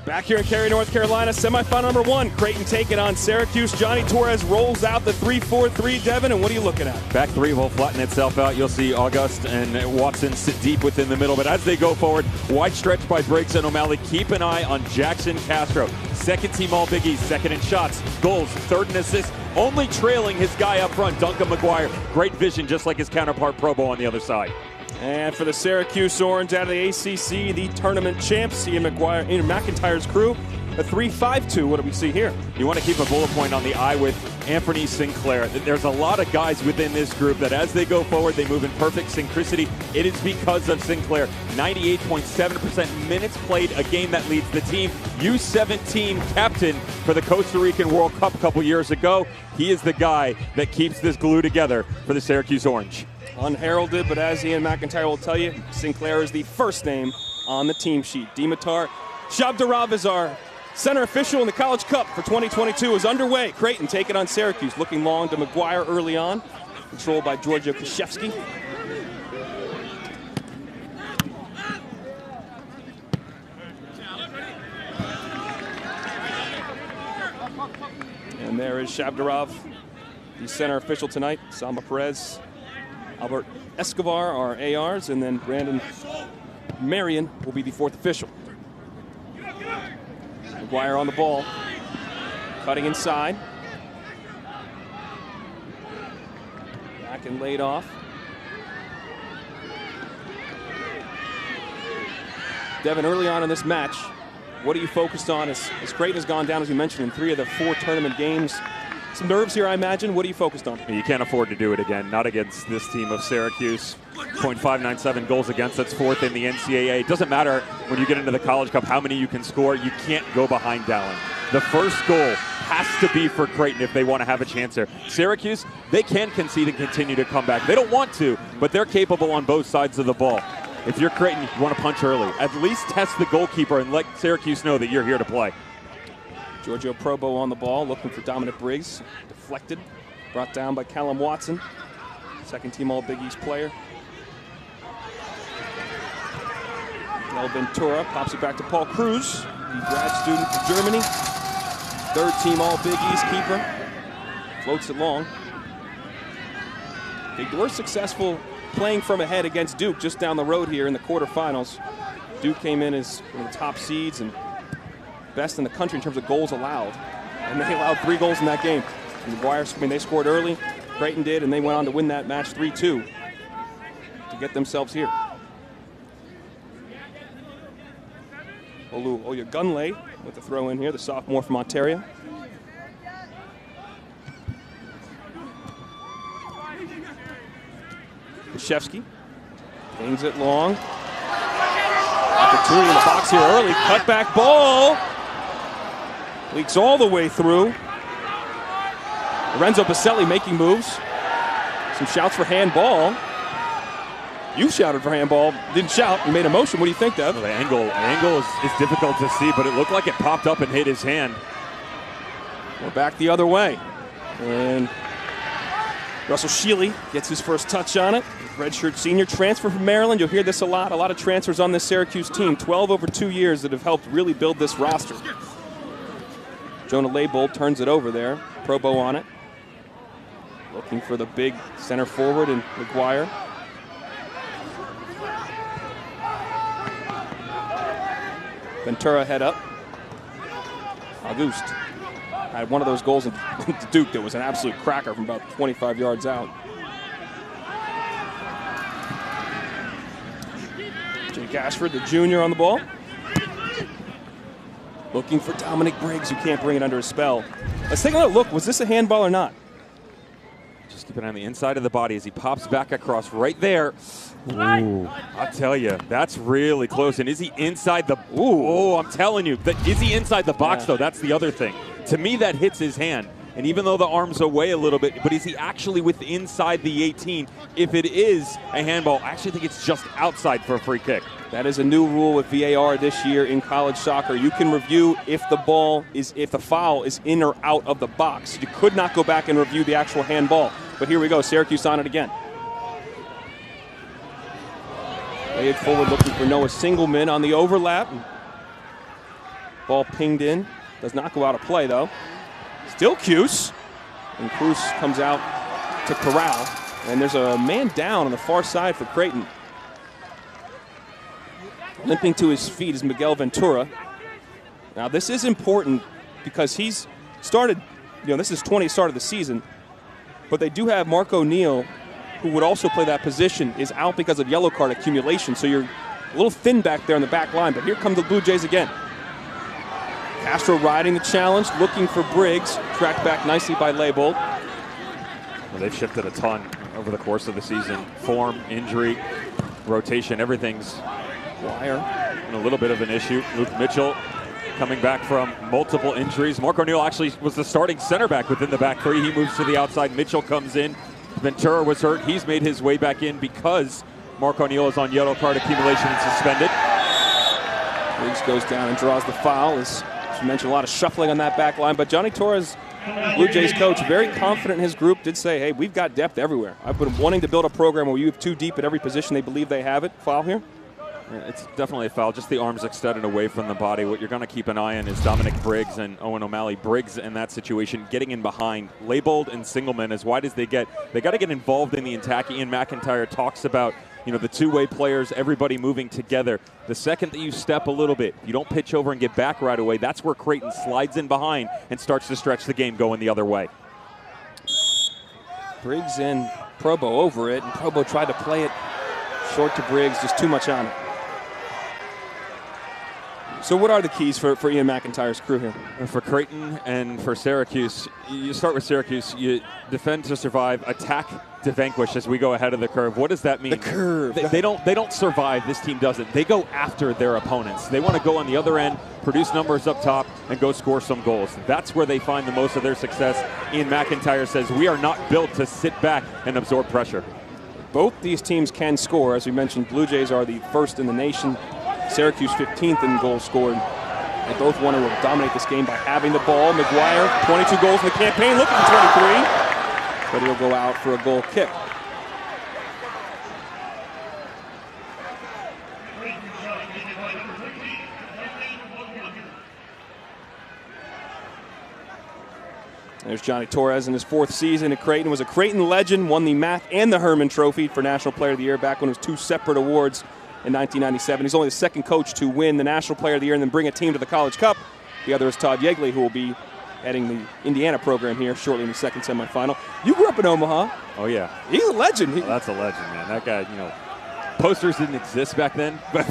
Back here in Cary, North Carolina, semifinal number 1. Creighton taking on Syracuse. Johnny Torres rolls out the 3-4-3, Devin, and what are you looking at? Back three will flatten itself out. You'll see August and Watson sit deep within the middle, but as they go forward, wide stretch by Briggs and O'Malley. Keep an eye on Jackson Castro. Second team All Big East, second in shots, goals, third in assists, only trailing his guy up front, Duncan McGuire. Great vision, just like his counterpart Probo on the other side. And for the Syracuse Orange out of the ACC, the tournament champs, Ian McIntyre's crew, a 3-5-2. What do we see here? You want to keep a bullet point on the eye with Anthony Sinclair. There's a lot of guys within this group that as they go forward, they move in perfect synchronicity. It is because of Sinclair. 98.7% minutes played, a game that leads the team. U17 captain for the Costa Rican World Cup a couple years ago. He is the guy that keeps this glue together for the Syracuse Orange. Unheralded, but as Ian McIntyre will tell you, Sinclair is the first name on the team sheet. Dimitar Shabdarov is our center official in the College Cup for 2022 is underway. Creighton taking on Syracuse, looking long to McGuire early on, controlled by Giorgio Krzyzewski. And there is Shabdarov, the center official tonight. Salma Perez, Albert Escobar are ARs, and then Brandon Marion will be the fourth official. McGuire on the ball, cutting inside. Back and laid off. Devin, early on in this match, what are you focused on as Creighton has gone down, as you mentioned, in 3 of the 4 tournament games? Some nerves here, I imagine. What are you focused on? You can't afford to do it again, not against this team of Syracuse. .597 goals against, that's 4th in the NCAA. It doesn't matter when you get into the College Cup how many you can score. You can't go behind Dallin. The first goal has to be for Creighton if they want to have a chance here. Syracuse, they can concede and continue to come back. They don't want to, but they're capable on both sides of the ball. If you're Creighton, you want to punch early. At least test the goalkeeper and let Syracuse know that you're here to play. Giorgio Probo on the ball, looking for Dominic Briggs. Deflected, brought down by Callum Watson, second team All Big East player. Del Ventura pops it back to Paul Cruz, the grad student from Germany. Third team All Big East keeper. Floats it long. They were successful playing from ahead against Duke just down the road here in the quarterfinals. Duke came in as one of the top seeds and best in the country in terms of goals allowed. And they allowed 3 goals in that game. And McGuire, they scored early, Creighton did, and they went on to win that match 3-2 to get themselves here. Olu Oyagunle with the throw in here, the sophomore from Ontario. Krzyzewski gains it long. Opportunity in the box here early. Cutback ball. Leaks all the way through. Lorenzo Baselli making moves. Some shouts for handball. You shouted for handball. Didn't shout. You made a motion. What do you think, Dev? Well, the angle is difficult to see, but it looked like it popped up and hit his hand. We're back the other way. And Russell Shealy gets his first touch on it. Redshirt senior, transfer from Maryland. You'll hear this a lot of transfers on this Syracuse team. 12 over 2 years that have helped really build this roster. Jonah Leibold turns it over there. Probo on it. Looking for the big center forward and McGuire. Ventura head up. Auguste had one of those goals in Duke that was an absolute cracker from about 25 yards out. Jake Ashford, the junior, on the ball. Looking for Dominic Briggs, who can't bring it under a spell. Let's take a look. Was this a handball or not? Just keep an eye on the inside of the body as he pops back across right there. Ooh, I'll tell you, that's really close. And is he inside the... Ooh, I'm telling you. Is he inside the box, though? That's the other thing. To me, that hits his hand. And even though the arm's away a little bit, but is he actually inside the 18? If it is a handball, I actually think it's just outside for a free kick. That is a new rule with VAR this year in college soccer. You can review if the foul is in or out of the box. You could not go back and review the actual handball. But here we go, Syracuse on it again. Lay it forward, looking for Noah Singleman on the overlap. Ball pinged in. Does not go out of play, though. Still Cuse. And Cruz comes out to corral. And there's a man down on the far side for Creighton. Limping to his feet is Miguel Ventura. Now, this is important because he's started, this is 20th start of the season. But they do have Mark O'Neal, who would also play that position, is out because of yellow card accumulation. So you're a little thin back there on the back line. But here come the Blue Jays again. Castro riding the challenge, looking for Briggs. Tracked back nicely by Leibold. Well, they've shifted a ton over the course of the season. Form, injury, rotation, everything's in a little bit of an issue. Luke Mitchell coming back from multiple injuries. Mark O'Neal actually was the starting center back within the back three. He moves to the outside. Mitchell comes in. Ventura was hurt. He's made his way back in because Mark O'Neal is on yellow card accumulation and suspended. Briggs goes down and draws the foul. As you mentioned, a lot of shuffling on that back line. But Johnny Torres, Blue Jays coach, very confident in his group, did say, hey, we've got depth everywhere. I've been wanting to build a program where you have two deep at every position. They believe they have it. Foul here? Yeah, it's definitely a foul. Just the arms extended away from the body. What you're going to keep an eye on is Dominic Briggs and Owen O'Malley. Briggs in that situation getting in behind. Leibold and Singleman, as wide as they get, they got to get involved in the attack. Ian McIntyre talks about the two-way players, everybody moving together. The second that you step a little bit, you don't pitch over and get back right away, that's where Creighton slides in behind and starts to stretch the game going the other way. Briggs and Probo over it, and Probo tried to play it short to Briggs, just too much on it. So what are the keys for Ian McIntyre's crew here? For Creighton and for Syracuse, you start with Syracuse, you defend to survive, attack to vanquish as we go ahead of the curve. What does that mean? The curve. They don't survive. This team doesn't. They go after their opponents. They want to go on the other end, produce numbers up top, and go score some goals. That's where they find the most of their success. Ian McIntyre says, we are not built to sit back and absorb pressure. Both these teams can score. As we mentioned, Blue Jays are the first in the nation. Syracuse 15th in goals scored. They both want to dominate this game by having the ball. McGuire, 22 goals in the campaign, looking for 23. But he'll go out for a goal kick. There's Johnny Torres in his fourth season at Creighton. Was a Creighton legend, won the Mack and the Herman Trophy for National Player of the Year back when it was two separate awards in 1997. He's only the second coach to win the National Player of the Year and then bring a team to the College Cup. The other is Todd Yeagley, who will be heading the Indiana program here shortly in the second semifinal. You grew up in Omaha. Oh, yeah. He's a legend. That's a legend, man. That guy, posters didn't exist back then. But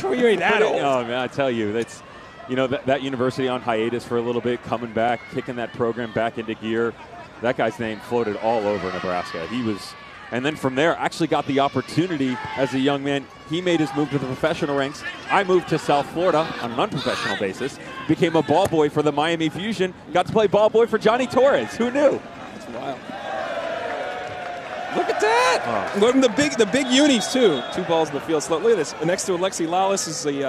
you ain't that old. Oh, man, I tell you, that's, that university on hiatus for a little bit, coming back, kicking that program back into gear. That guy's name floated all over Nebraska. And then from there, actually got the opportunity as a young man. He made his move to the professional ranks. I moved to South Florida on an unprofessional basis, became a ball boy for the Miami Fusion, got to play ball boy for Johnny Torres. Who knew? That's wild. Look at that. Oh. The big unis, too. 2 balls in the field. So look at this. Next to Alexi Lawless is the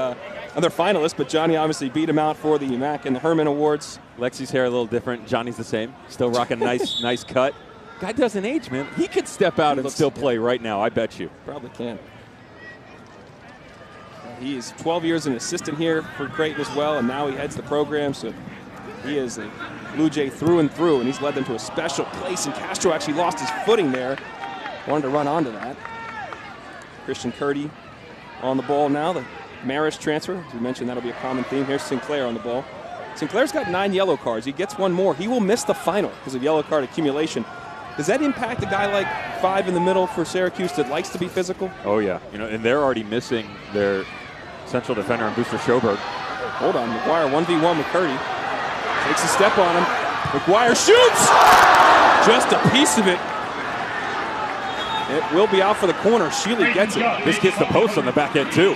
other finalist, but Johnny obviously beat him out for the Mack and the Herman Awards. Lexi's hair a little different. Johnny's the same. Still rocking a nice cut. Guy doesn't age, man. He could step out and still play right now, I bet you. Probably can. He is 12 years an assistant here for Creighton as well, and now he heads the program, so he is a Blue Jay through and through, and he's led them to a special place, and Castro actually lost his footing there. Wanted to run onto that. Christian Curdy on the ball now, the Maris transfer. As we mentioned, that'll be a common theme here. Sinclair on the ball. Sinclair's got 9 yellow cards. He gets one more. He will miss the final because of yellow card accumulation. Does that impact a guy like 5 in the middle for Syracuse that likes to be physical? Oh, yeah. And they're already missing their central defender and Booster Schoberg. Hold on. McGuire 1v1 with Curdy. Takes a step on him. McGuire shoots! Just a piece of it. It will be out for the corner. Shealy gets it. This gets the post on the back end, too.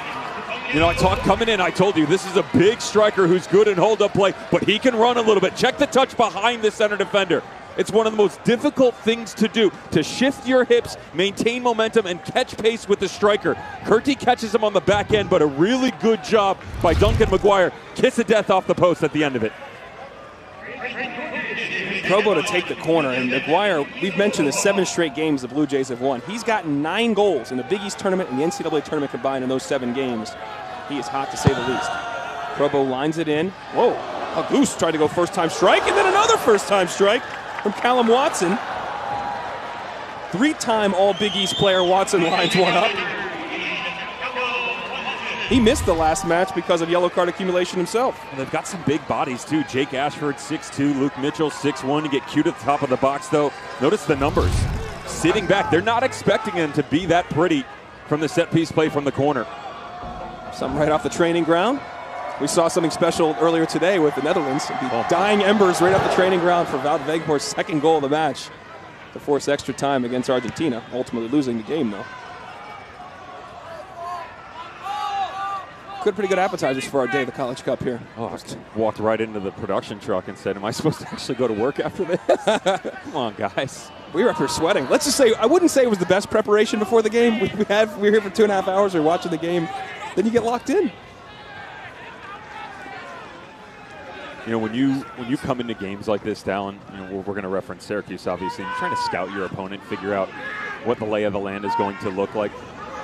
Coming in, I told you, this is a big striker who's good in hold-up play, but he can run a little bit. Check the touch behind the center defender. It's one of the most difficult things to do, to shift your hips, maintain momentum, and catch pace with the striker. Curti catches him on the back end, but a really good job by Duncan McGuire. Kiss of death off the post at the end of it. Probo to take the corner, and McGuire, we've mentioned the 7 straight games the Blue Jays have won. He's gotten 9 goals in the Big East tournament and the NCAA tournament combined in those 7 games. He is hot to say the least. Probo lines it in. Whoa, a goose tried to go first-time strike, and then another first-time strike from Callum Watson. Three-time All-Big East player Watson lines one up. He missed the last match because of yellow card accumulation himself. And they've got some big bodies, too. Jake Ashford, 6'2", Luke Mitchell, 6'1". You get cute at the top of the box, though. Notice the numbers. Sitting back, they're not expecting him to be that pretty from the set-piece play from the corner. Something right off the training ground. We saw something special earlier today with the Netherlands. Dying embers right off the training ground for Wout Weghorst's second goal of the match to force extra time against Argentina, ultimately losing the game, though. Pretty good appetizers for our day, the College Cup here. Oh, I just walked right into the production truck and said, am I supposed to actually go to work after this? Come on, guys. We were up here sweating. Let's just say, I wouldn't say it was the best preparation before the game. We were here for 2.5 hours. We were watching the game. Then you get locked in. You know, when you come into games like this, Dallin, you know, we're going to reference Syracuse, obviously. You're trying to scout your opponent, figure out what the lay of the land is going to look like.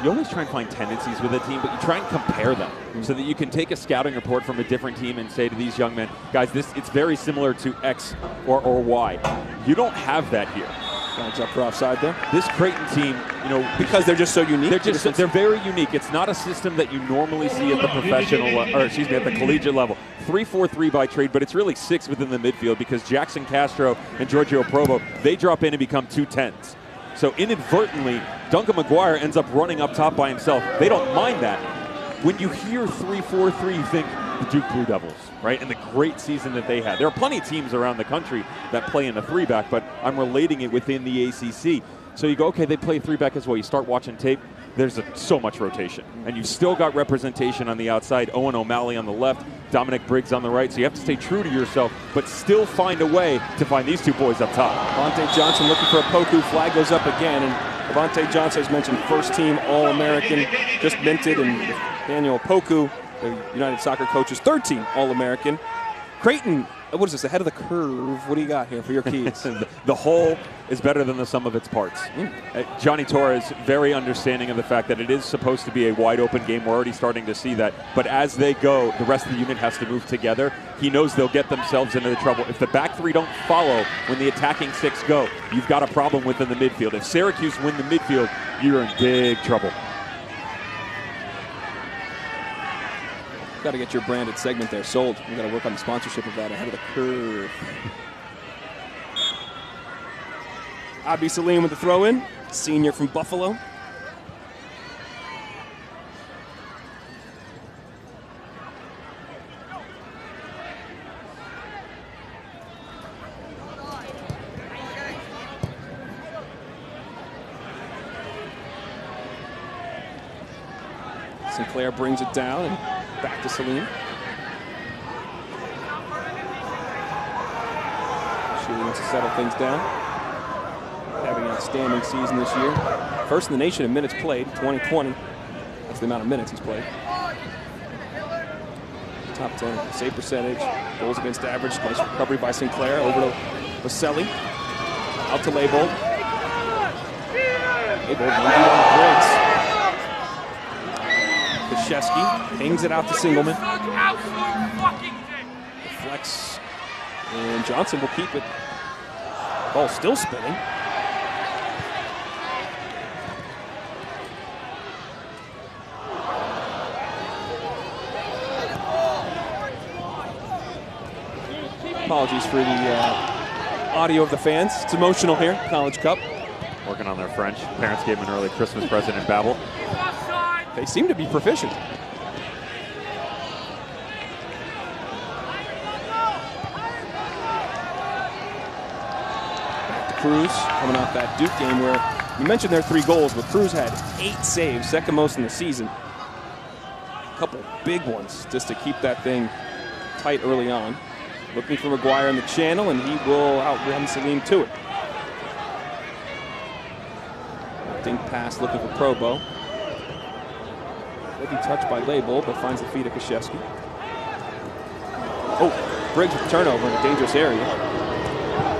You always try and find tendencies with a team, but you try and compare them so that you can take a scouting report from a different team and say to these young men, guys, it's very similar to X or Y. You don't have that here. Flags up for offside there. This Creighton team, you know, because they're just so unique. They're very unique. It's not a system that you normally see at the professional, at the collegiate level. 3-4-3 by trade, but it's really 6 within the midfield because Jackson Castro and Giorgio Provo, they drop in and become 2 10s. So inadvertently, Duncan McGuire ends up running up top by himself. They don't mind that. When you hear 3-4-3, you think the Duke Blue Devils, right? And the great season that they had. There are plenty of teams around the country that play in a 3-back, but I'm relating it within the ACC. So you go, okay, they play 3-back as well. You start watching tape, there's so much rotation. And you've still got representation on the outside. Owen O'Malley on the left, Dominic Briggs on the right. So you have to stay true to yourself, but still find a way to find these 2 boys up top. Avante Johnson looking for a Poku. Flag goes up again. And Avante Johnson, as mentioned, first-team All-American, just minted. And Daniel Poku, the United Soccer coach's third-team All-American. Creighton, what is this, ahead of the curve? What do you got here for your keys? The whole is better than the sum of its parts. Johnny Torres, very understanding of the fact that it is supposed to be a wide-open game. We're already starting to see that. But as they go, the rest of the unit has to move together. He knows they'll get themselves into the trouble. If the back 3 don't follow when the attacking 6 go, you've got a problem within the midfield. If Syracuse win the midfield, you're in big trouble. Got to get your branded segment there sold. We got to work on the sponsorship of that. Ahead of the curve. Abi Salim with the throw in, senior from Buffalo. Sinclair brings it down and back to Salim. She wants to settle things down. Having an outstanding season this year. First in the nation in minutes played, 2020. That's the amount of minutes he's played. Top 10 save percentage, goals against average. Nice recovery by Sinclair. Over to Vaselli. Out to Leibold. Leibold 1-1 Briggs. Krzyzewski hangs it out to Singleman. Deflects, and Johnson will keep it. Ball still spinning. Apologies for the audio of the fans. It's emotional here, College Cup. Working on their French. Parents gave them an early Christmas present in Babel. They seem to be proficient. Back to Cruz, coming off that Duke game where you mentioned their 3 goals, but Cruz had 8 saves, second most in the season. A couple big ones just to keep that thing tight early on. Looking for McGuire in the channel, and he will outrun Salim to it. Dink pass looking for Probo. Maybe touched by Leibold, but finds the feet of Krzyzewski. Oh, Briggs with the turnover in a dangerous area.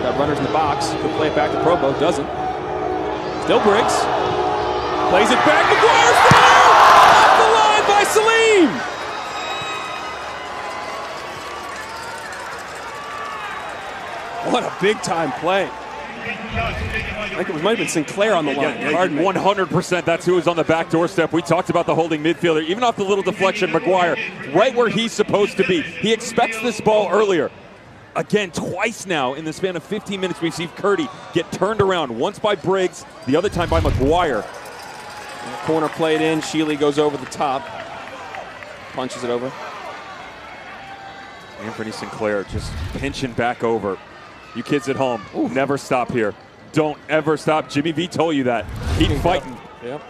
Got runners in the box. Could play it back to Probo. Doesn't. Still Briggs. Plays it back. McGuire's there! Off the line by Salim! What a big-time play. I think it might have been Sinclair on the line. Yeah, 100%. That's who was on the back doorstep. We talked about the holding midfielder. Even off the little deflection, McGuire, right where he's supposed to be. He expects this ball earlier. Again, twice now in the span of 15 minutes, we've seen Curdy get turned around. Once by Briggs, the other time by McGuire. Corner played in. Shealy goes over the top. Punches it over. Anthony Sinclair just pinching back over. You kids at home, never stop here. Don't ever stop. Jimmy V told you that. Keep fighting. Yep.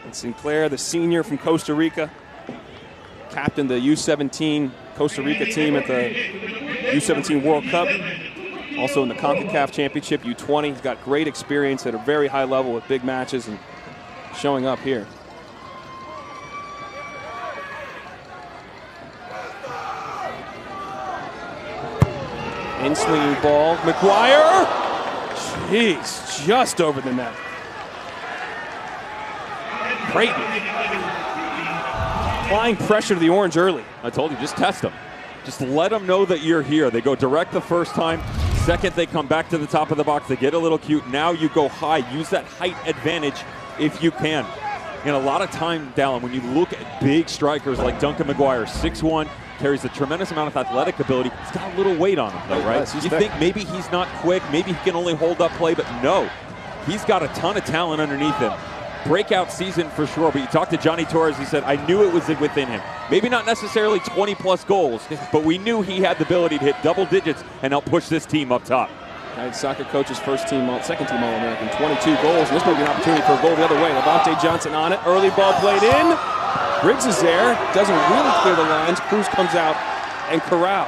And Sinclair, the senior from Costa Rica, captained the U17 Costa Rica team at the U17 World Cup. Also in the CONCACAF Championship U20. He's got great experience at a very high level with big matches and showing up here. In-swinging ball. McGuire! Jeez, just over the net. Creighton. Applying pressure to the orange early. I told you, just test them. Just let them know that you're here. They go direct the first time. Second, they come back to the top of the box. They get a little cute. Now you go high. Use that height advantage if you can. And a lot of time, Dallin, when you look at big strikers like Duncan McGuire, 6'1", carries a tremendous amount of athletic ability. He's got a little weight on him, though, right? You think maybe he's not quick, maybe he can only hold up play, but no. He's got a ton of talent underneath him. Breakout season for sure, but you talked to Johnny Torres, he said, I knew it was within him. Maybe not necessarily 20-plus goals, but we knew he had the ability to hit double digits and help push this team up top. Soccer coach's second-team All-American, 22 goals, and this might be an opportunity for a goal the other way. Levante Johnson on it, early ball played in. Briggs is there, doesn't really clear the lines. Cruz comes out and corrals.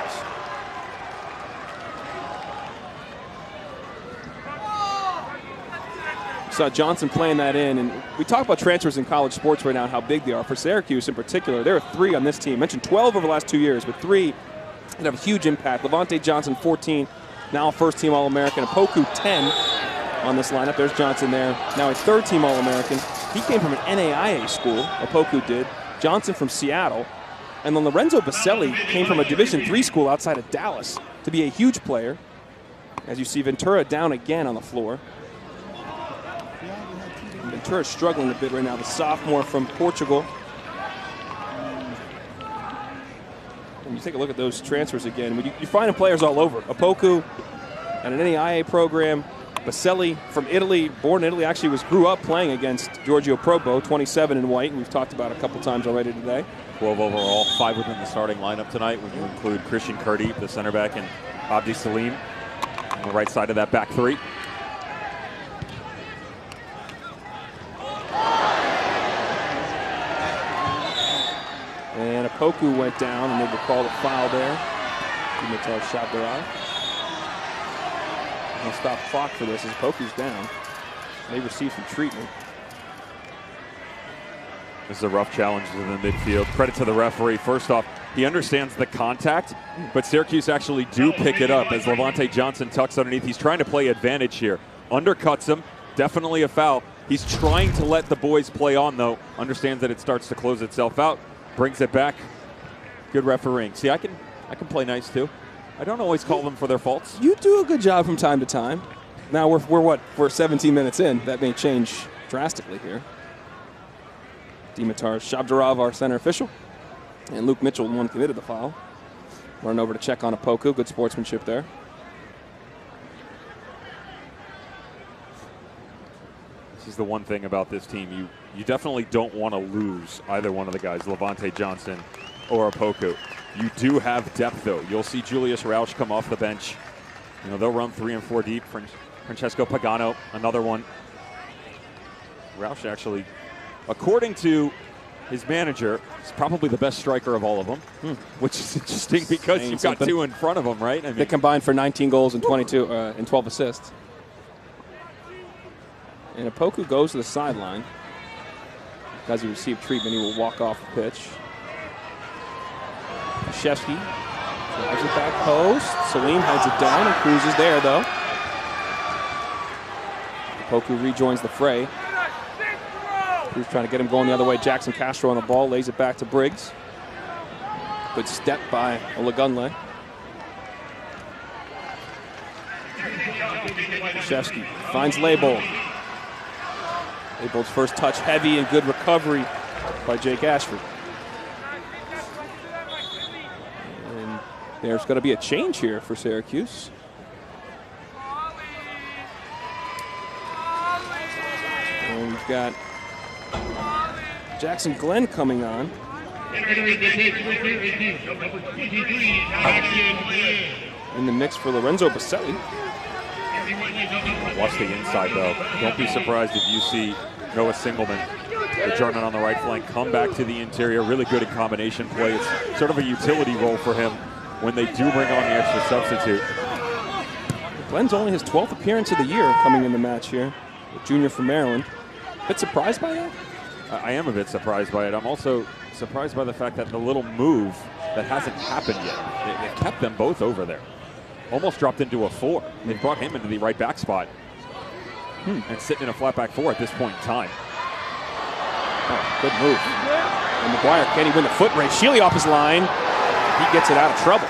Saw Johnson playing that in, and we talk about transfers in college sports right now and how big they are. For Syracuse in particular, there are 3 on this team. I mentioned 12 over the last 2 years, but 3 that have a huge impact. Levante Johnson, 14, now first-team All-American. Opoku, 10 on this lineup. There's Johnson there. Now a third-team All-American. He came from an NAIA school, Opoku did. Johnson from Seattle. And then Lorenzo Baselli came from a Division III school outside of Dallas to be a huge player. As you see, Ventura down again on the floor. Ventura's struggling a bit right now, the sophomore from Portugal. And you take a look at those transfers again. You're finding players all over. Opoku at an NAIA program. Baselli from Italy, born in Italy, actually grew up playing against Giorgio Probo, 27 in white. We've talked about a couple times already today. 12 overall, 5 within the starting lineup tonight when you include Christian Curdy, the center back, and Abdi Salim on the right side of that back 3. And Opoku went down, and they will call the foul there. Dimitar Shabdarov. No stop clock for this as Opoku's down. They receive some treatment. This is a rough challenge in the midfield. Credit to the referee. First off, he understands the contact, but Syracuse actually do pick it up as Levante Johnson tucks underneath. He's trying to play advantage here. Undercuts him. Definitely a foul. He's trying to let the boys play on, though. Understands that it starts to close itself out. Brings it back. Good refereeing. See, I can play nice, too. I don't always call them for their faults. You do a good job from time to time. Now we're 17 minutes in. That may change drastically here. Dimitar Shabdarov, our center official, and Luke Mitchell, the one committed the foul. Run over to check on Opoku. Good sportsmanship there. This is the one thing about this team. You definitely don't want to lose either one of the guys, Levante Johnson or Opoku. You do have depth, though. You'll see Julius Rausch come off the bench. They'll run 3 and 4 deep. Francesco Pagano, another one. Rausch actually, according to his manager, is probably the best striker of all of them, which is interesting because you've got 2 in front of him, right? They combined for 19 goals and 12 assists. And Opoku goes to the sideline. Because he received treatment, he will walk off the pitch. Krzyzewski drives it back post. Salim heads it down, and Cruz is there, though. Opoku rejoins the fray. Cruz trying to get him going the other way. Jackson Castro on the ball, lays it back to Briggs. Good step by Olagunle. Krzyzewski finds Leibold. Leibold's first touch heavy and good recovery by Jake Ashford. And there's going to be a change here for Syracuse. And we've got Jackson Glenn coming on. In the mix for Lorenzo Baselli. Watch the inside, though. Don't be surprised if you see Noah Singleman, the German on the right flank, come back to the interior. Really good in combination play. It's sort of a utility role for him when they do bring on the extra substitute. Glenn's only his 12th appearance of the year coming in the match here. A junior from Maryland. A bit surprised by that? I am a bit surprised by it. I'm also surprised by the fact that the little move that hasn't happened yet. It kept them both over there. Almost dropped into a 4. They brought him into the right back spot. And sitting in a flat back 4 at this point in time. Oh, good move. And McGuire can't even win the foot race. Shealy off his line. He gets it out of trouble.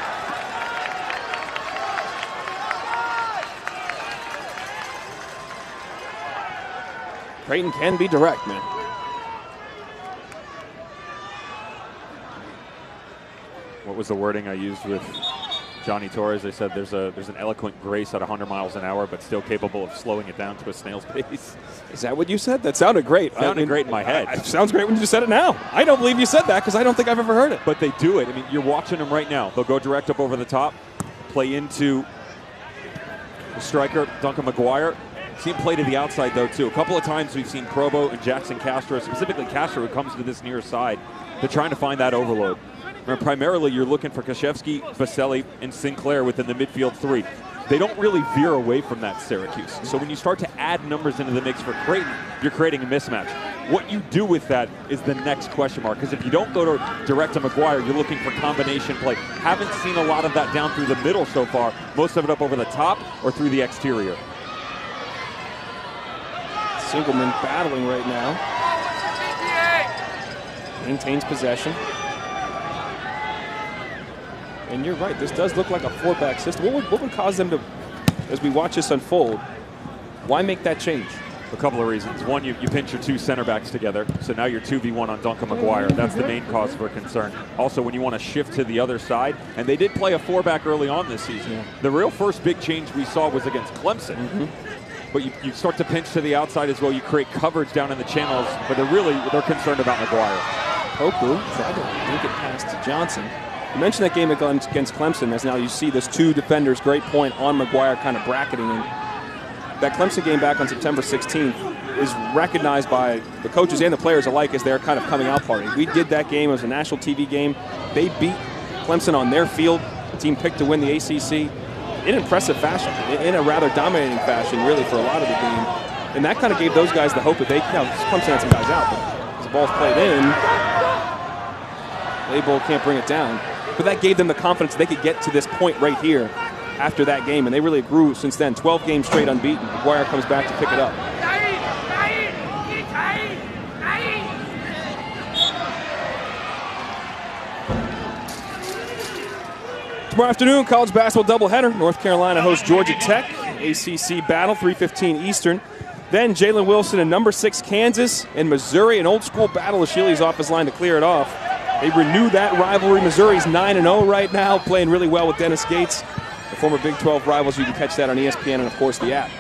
Creighton can be direct, man. What was the wording I used with Johnny Torres? They said there's an eloquent grace at 100 miles an hour, but still capable of slowing it down to a snail's pace. Is that what you said? That sounded great. Sounded great in my head. It sounds great when you just said it now. I don't believe you said that because I don't think I've ever heard it. But they do it. I mean, you're watching them right now. They'll go direct up over the top, play into the striker, Duncan McGuire. See him play to the outside, though, too. A couple of times we've seen Probo and Jackson Castro, specifically Castro, who comes to this near side. They're trying to find that overload. Primarily, you're looking for Krzyzewski, Baselli, and Sinclair within the midfield 3. They don't really veer away from that, Syracuse. So when you start to add numbers into the mix for Creighton, you're creating a mismatch. What you do with that is the next question mark. Because if you don't go to direct to McGuire, you're looking for combination play. Haven't seen a lot of that down through the middle so far. Most of it up over the top or through the exterior. Singleman battling right now. Maintains possession. And you're right, this does look like a 4-back system. What would cause them to, as we watch this unfold, why make that change? A couple of reasons. One, you pinch your 2 center backs together, so now you're 2v1 on Duncan McGuire. That's the main cause for concern. Also, when you want to shift to the other side, and they did play a 4-back early on this season. Yeah. The real first big change we saw was against Clemson. But you start to pinch to the outside as well. You create coverage down in the channels, but they're concerned about McGuire. Poku tried to link it past Johnson. You mentioned that game against Clemson, as now you see this 2 defenders, great point on McGuire kind of bracketing him. That Clemson game back on September 16th is recognized by the coaches and the players alike as their kind of coming out party. We did that game. It was a national TV game. They beat Clemson on their field. The team picked to win the ACC in impressive fashion, in a rather dominating fashion, really, for a lot of the game. And that kind of gave those guys the hope that Clemson had some guys out, but as the ball's played in, Leibold can't bring it down. But that gave them the confidence they could get to this point right here after that game, and they really grew since then. 12 games straight unbeaten. McGuire comes back to pick it up. Tomorrow afternoon, college basketball doubleheader. North Carolina hosts Georgia Tech. ACC battle, 3:15 Eastern. Then Jalen Wilson and number 6 Kansas and Missouri, an old school battle as Shealy's off his line to clear it off. They renew that rivalry. Missouri's 9-0 right now, playing really well with Dennis Gates. The former Big 12 rivals, you can catch that on ESPN and, of course, the app.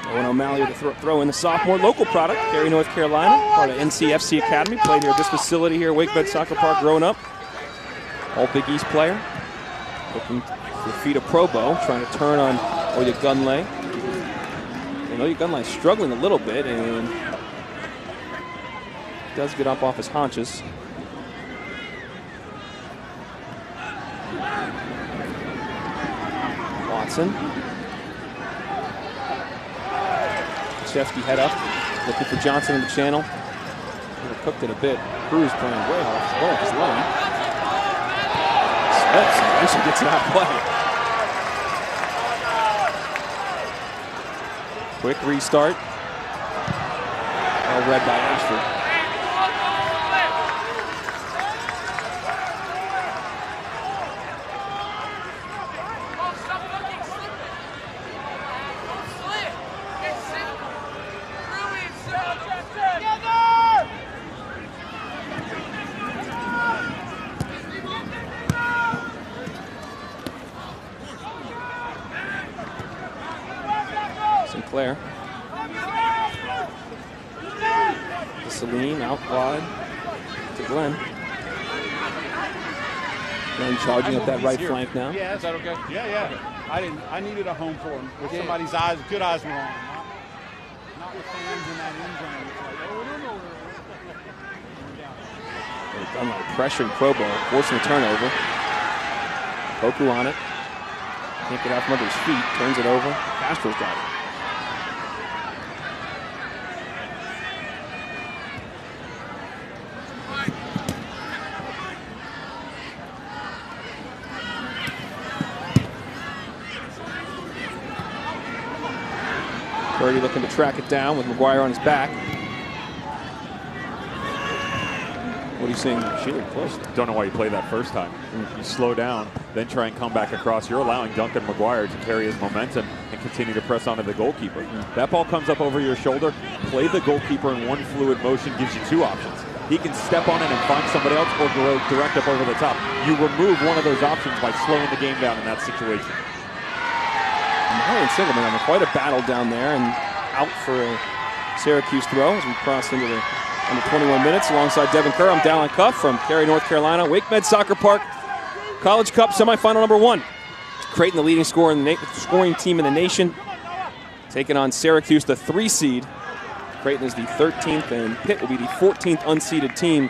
Owen O'Malley with a throw in the sophomore. Local product, Cary, North Carolina, part of NCFC Academy. Played here at this facility here at Wakebed Soccer Park growing up. All Big East player. Looking to feed a Probo, trying to turn on Oyegunle. Oyegunle's struggling a little bit, and does get up off his haunches. Watson. Krzyzewski head up, looking for Johnson in the channel. Cooked it a bit. Cruz playing way off his line. Smith eventually gets it out of play. Quick restart. Well read by Ashford. Sinclair. To Celine, out wide to Glenn. Glenn charging up that right flank now. Yeah, is that okay? Yeah. I needed a home for him with somebody's eyes, good eyes were on him. Not with fans in that end zone. It's like, oh, no. They've done like pressuring Probo, forcing the turnover. Poku on it. Can't get out from under his feet. Turns it over. Castro's got it. Purdy looking to track it down with McGuire on his back. What are you seeing? Shealy close. Don't know why you play that first time. You slow down, then try and come back across. You're allowing Duncan McGuire to carry his momentum and continue to press onto the goalkeeper. That ball comes up over your shoulder. Play the goalkeeper in one fluid motion gives you two options. He can step on it and find somebody else or go direct up over the top. You remove one of those options by slowing the game down in that situation. Marion Sigelman having quite a battle down there and out for a Syracuse throw as we cross into the under 21 minutes alongside Devin Kerr. I'm Dallin Cuff from Cary, North Carolina. WakeMed Soccer Park College Cup semifinal number 1. Creighton, the leading scoring team in the nation, taking on Syracuse, the 3 seed. Creighton is the 13th, and Pitt will be the 14th unseeded team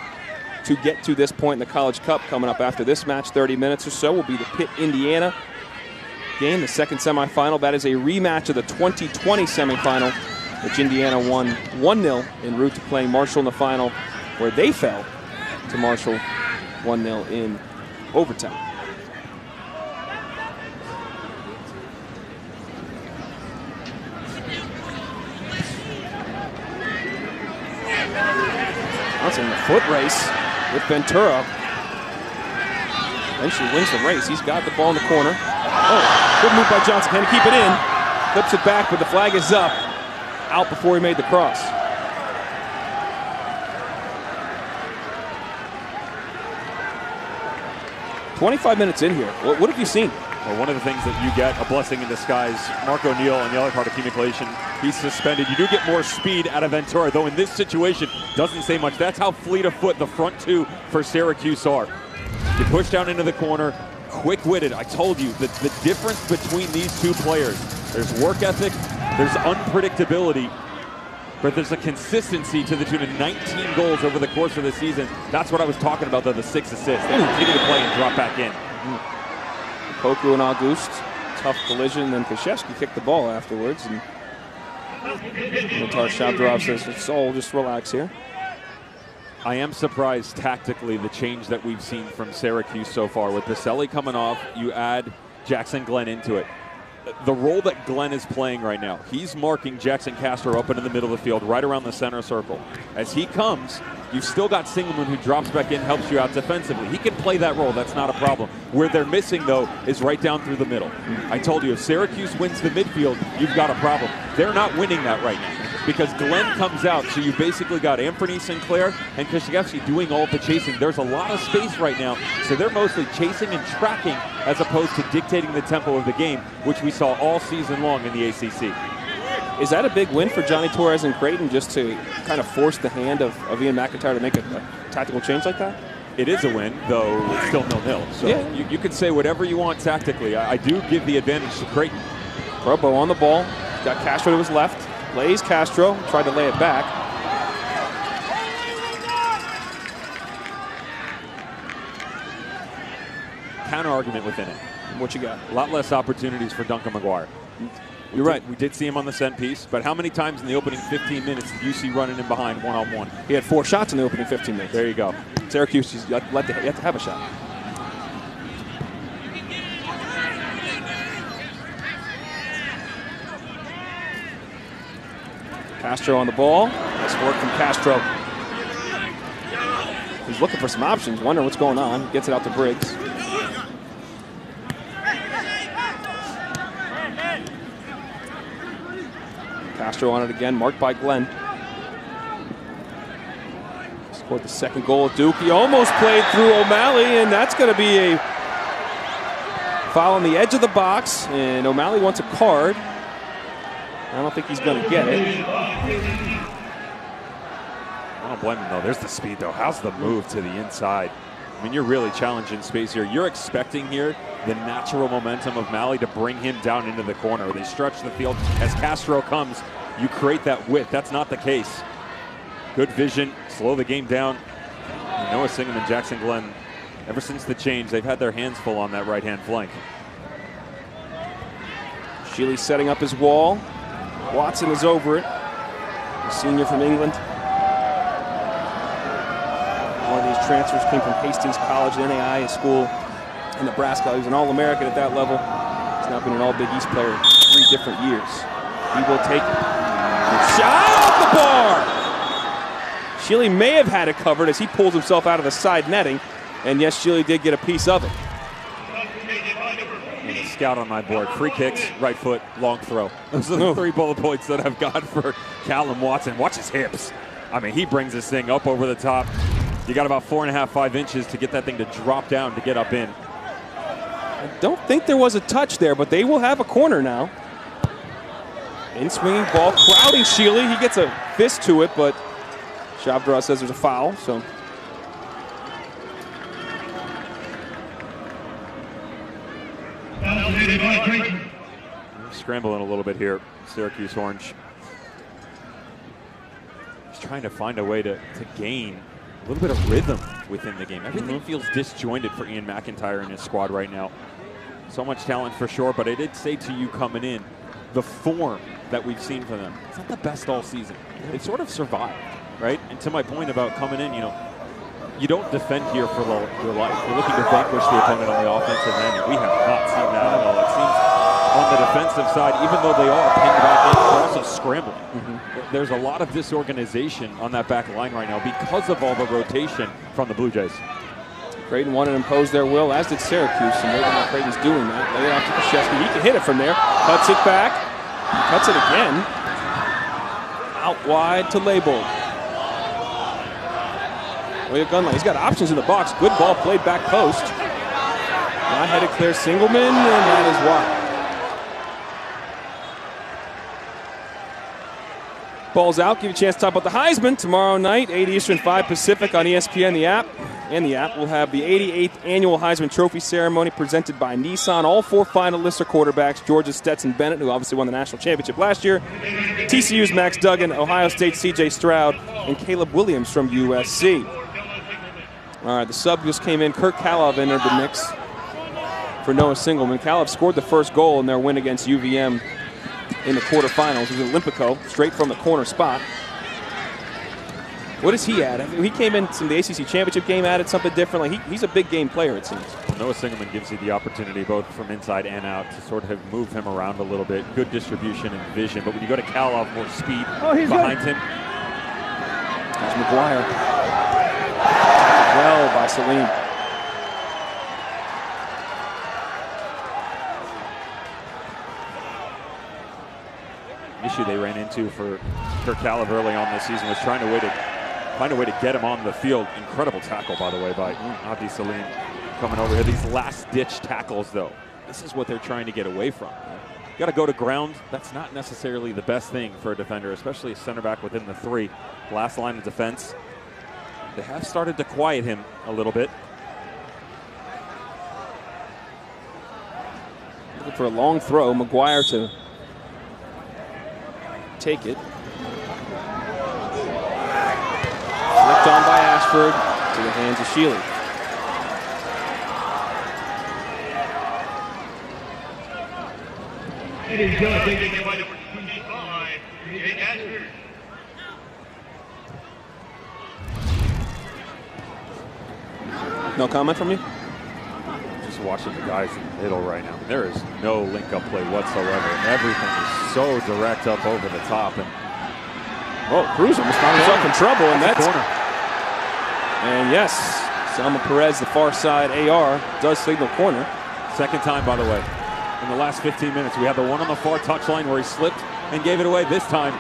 to get to this point in the College Cup. Coming up after this match, 30 minutes or so, will be the Pitt-Indiana game, the second semifinal. That is a rematch of the 2020 semifinal, which Indiana won 1-0 en route to playing Marshall in the final, where they fell to Marshall 1-0 in overtime. Johnson in the foot race with Ventura. Eventually wins the race. He's got the ball in the corner. Oh, good move by Johnson. Can he keep it in? Flips it back, but the flag is up. Out before he made the cross. "25 minutes in here. What have you seen?" Well, one of the things that you get, a blessing in disguise, Mark O'Neal on the other part of team equation, he's suspended. You do get more speed out of Ventura, though in this situation, doesn't say much. That's how fleet of foot the front two for Syracuse are. You push down into the corner, quick-witted. I told you that the difference between these two players, there's work ethic, there's unpredictability, but there's a consistency to the tune of 19 goals over the course of the season. That's what I was talking about, though, the 6 assists. They continue to play and drop back in. Poku and August, tough collision, and then Krzyzewski kicked the ball afterwards. And Matar Shabdarov says, "Soul, just relax here." I am surprised tactically the change that we've seen from Syracuse so far. With Baselli coming off, you add Jackson Glenn into it. The role that Glenn is playing right now, he's marking Jackson Castro up into the middle of the field, right around the center circle. As he comes, you've still got Singelman who drops back in, helps you out defensively. He can play that role, that's not a problem. Where they're missing, though, is right down through the middle. I told you, if Syracuse wins the midfield, you've got a problem. They're not winning that right now because Glenn comes out, so you basically got Anthony Sinclair and Krzyzewski doing all the chasing. There's a lot of space right now, so they're mostly chasing and tracking as opposed to dictating the tempo of the game, which we saw all season long in the ACC. Is that a big win for Johnny Torres and Creighton, just to kind of force the hand of Ian McIntyre to make a tactical change like that? It is a win, though it's still 0-0. So yeah, you could say whatever you want tactically. I do give the advantage to Creighton. Probo on the ball. Got Castro to his left. Plays Castro. Tried to lay it back. Counter argument within it. What you got? A lot less opportunities for Duncan McGuire. You're right. We did see him on the set piece, but how many times in the opening 15 minutes did you see running in behind one-on-one? He had 4 shots in the opening 15 minutes. There you go. Syracuse, you have to have a shot. Castro on the ball. Nice work from Castro. He's looking for some options, wondering what's going on. Gets it out to Briggs. Castro on it again, marked by Glenn. Scored the second goal at Duke. He almost played through O'Malley, and that's going to be a foul on the edge of the box, and O'Malley wants a card. I don't think he's going to get it. I don't blame him, though. There's the speed, though. How's the move to the inside? I mean, you're really challenging space here. You're expecting here the natural momentum of Malley to bring him down into the corner. They stretch the field. As Castro comes, you create that width. That's not the case. Good vision, slow the game down. And Noah Singham and Jackson Glenn, ever since the change, they've had their hands full on that right-hand flank. Shealy setting up his wall. Watson is over it. The senior from England. One of these transfers came from Hastings College, an NAIA school in Nebraska. He was an All-American at that level. He's now been an All-Big East player 3 different years. He will take it. Shot off the bar! Shealy may have had it covered as he pulls himself out of the side netting. And yes, Shealy did get a piece of it. And a scout on my board. Free kicks, right foot, long throw. Those are the 3 bullet points that I've got for Callum Watson. Watch his hips. I mean, he brings this thing up over the top. You got about 4.5, 5 inches to get that thing to drop down to get up in. I don't think there was a touch there, but they will have a corner now. In swinging ball, crowding Shealy. He gets a fist to it, but Shavdra says there's a foul, so. Scrambling a little bit here, Syracuse Orange. Just trying to find a way to gain a little bit of rhythm within the game. Everything feels disjointed for Ian McIntyre and his squad right now. So much talent for sure, but I did say to you coming in, the form that we've seen from them, it's not the best all season. They've sort of survived, right? And to my point about coming in, you know, you don't defend here for your life. You're looking to vanquish the opponent on the offensive end, and we have not seen that at all. It seems on the defensive side, even though they are pinned back in, they're also scrambling. There's a lot of disorganization on that back line right now because of all the rotation from the Blue Jays. Creighton wanted to impose their will, as did Syracuse, and right now Creighton's doing that. Lay it off to Krzyzewski. He can hit it from there. Cuts it back. Cuts it again. Out wide to Leibold. Way of gun line. He's got options in the box. Good ball played back post. Not headed clear Singleman, and that is wide. Ball's out. Give you a chance to talk about the Heisman tomorrow night, 8 Eastern, 5 Pacific on ESPN, the app. And the app will have the 88th annual Heisman Trophy ceremony presented by Nissan. All 4 finalists are quarterbacks. Georgia's Stetson Bennett, who obviously won the national championship last year. TCU's Max Duggan, Ohio State's C.J. Stroud, and Caleb Williams from USC. All right, the sub just came in. Kurt Kalov entered the mix for Noah Singleman. Kalov scored the first goal in their win against UVM in the quarterfinals. It was Olympico, straight from the corner spot. What does he add? I mean, he came in from the ACC championship game, added something different. Like he's a big game player, it seems. Noah Singleman gives you the opportunity both from inside and out to sort of move him around a little bit. Good distribution and vision. But when you go to Kalov, more speed behind him. There's McGuire. Well by Salim. Issue they ran into for Kurt Kalov early on this season was trying to find a way to get him on the field. Incredible tackle, by the way, by Abdi Salim coming over here. These last-ditch tackles, though, this is what they're trying to get away from. You got to go to ground. That's not necessarily the best thing for a defender, especially a center back within the 3. Last line of defense. They have started to quiet him a little bit. Looking for a long throw. McGuire to take it. Flipped on by Ashford to the hands of Shealy. It is good. Taking by number 25, Ashford. No comment from you? Just watching the guys in the middle right now. There is no link-up play whatsoever. Everything is so direct up over the top. And Oh, Cruz almost found himself in trouble, and that's corner. And yes, Salma Perez, the far side AR, does signal corner. Second time, by the way, in the last 15 minutes. We had the one on the far touchline where he slipped and gave it away. This time,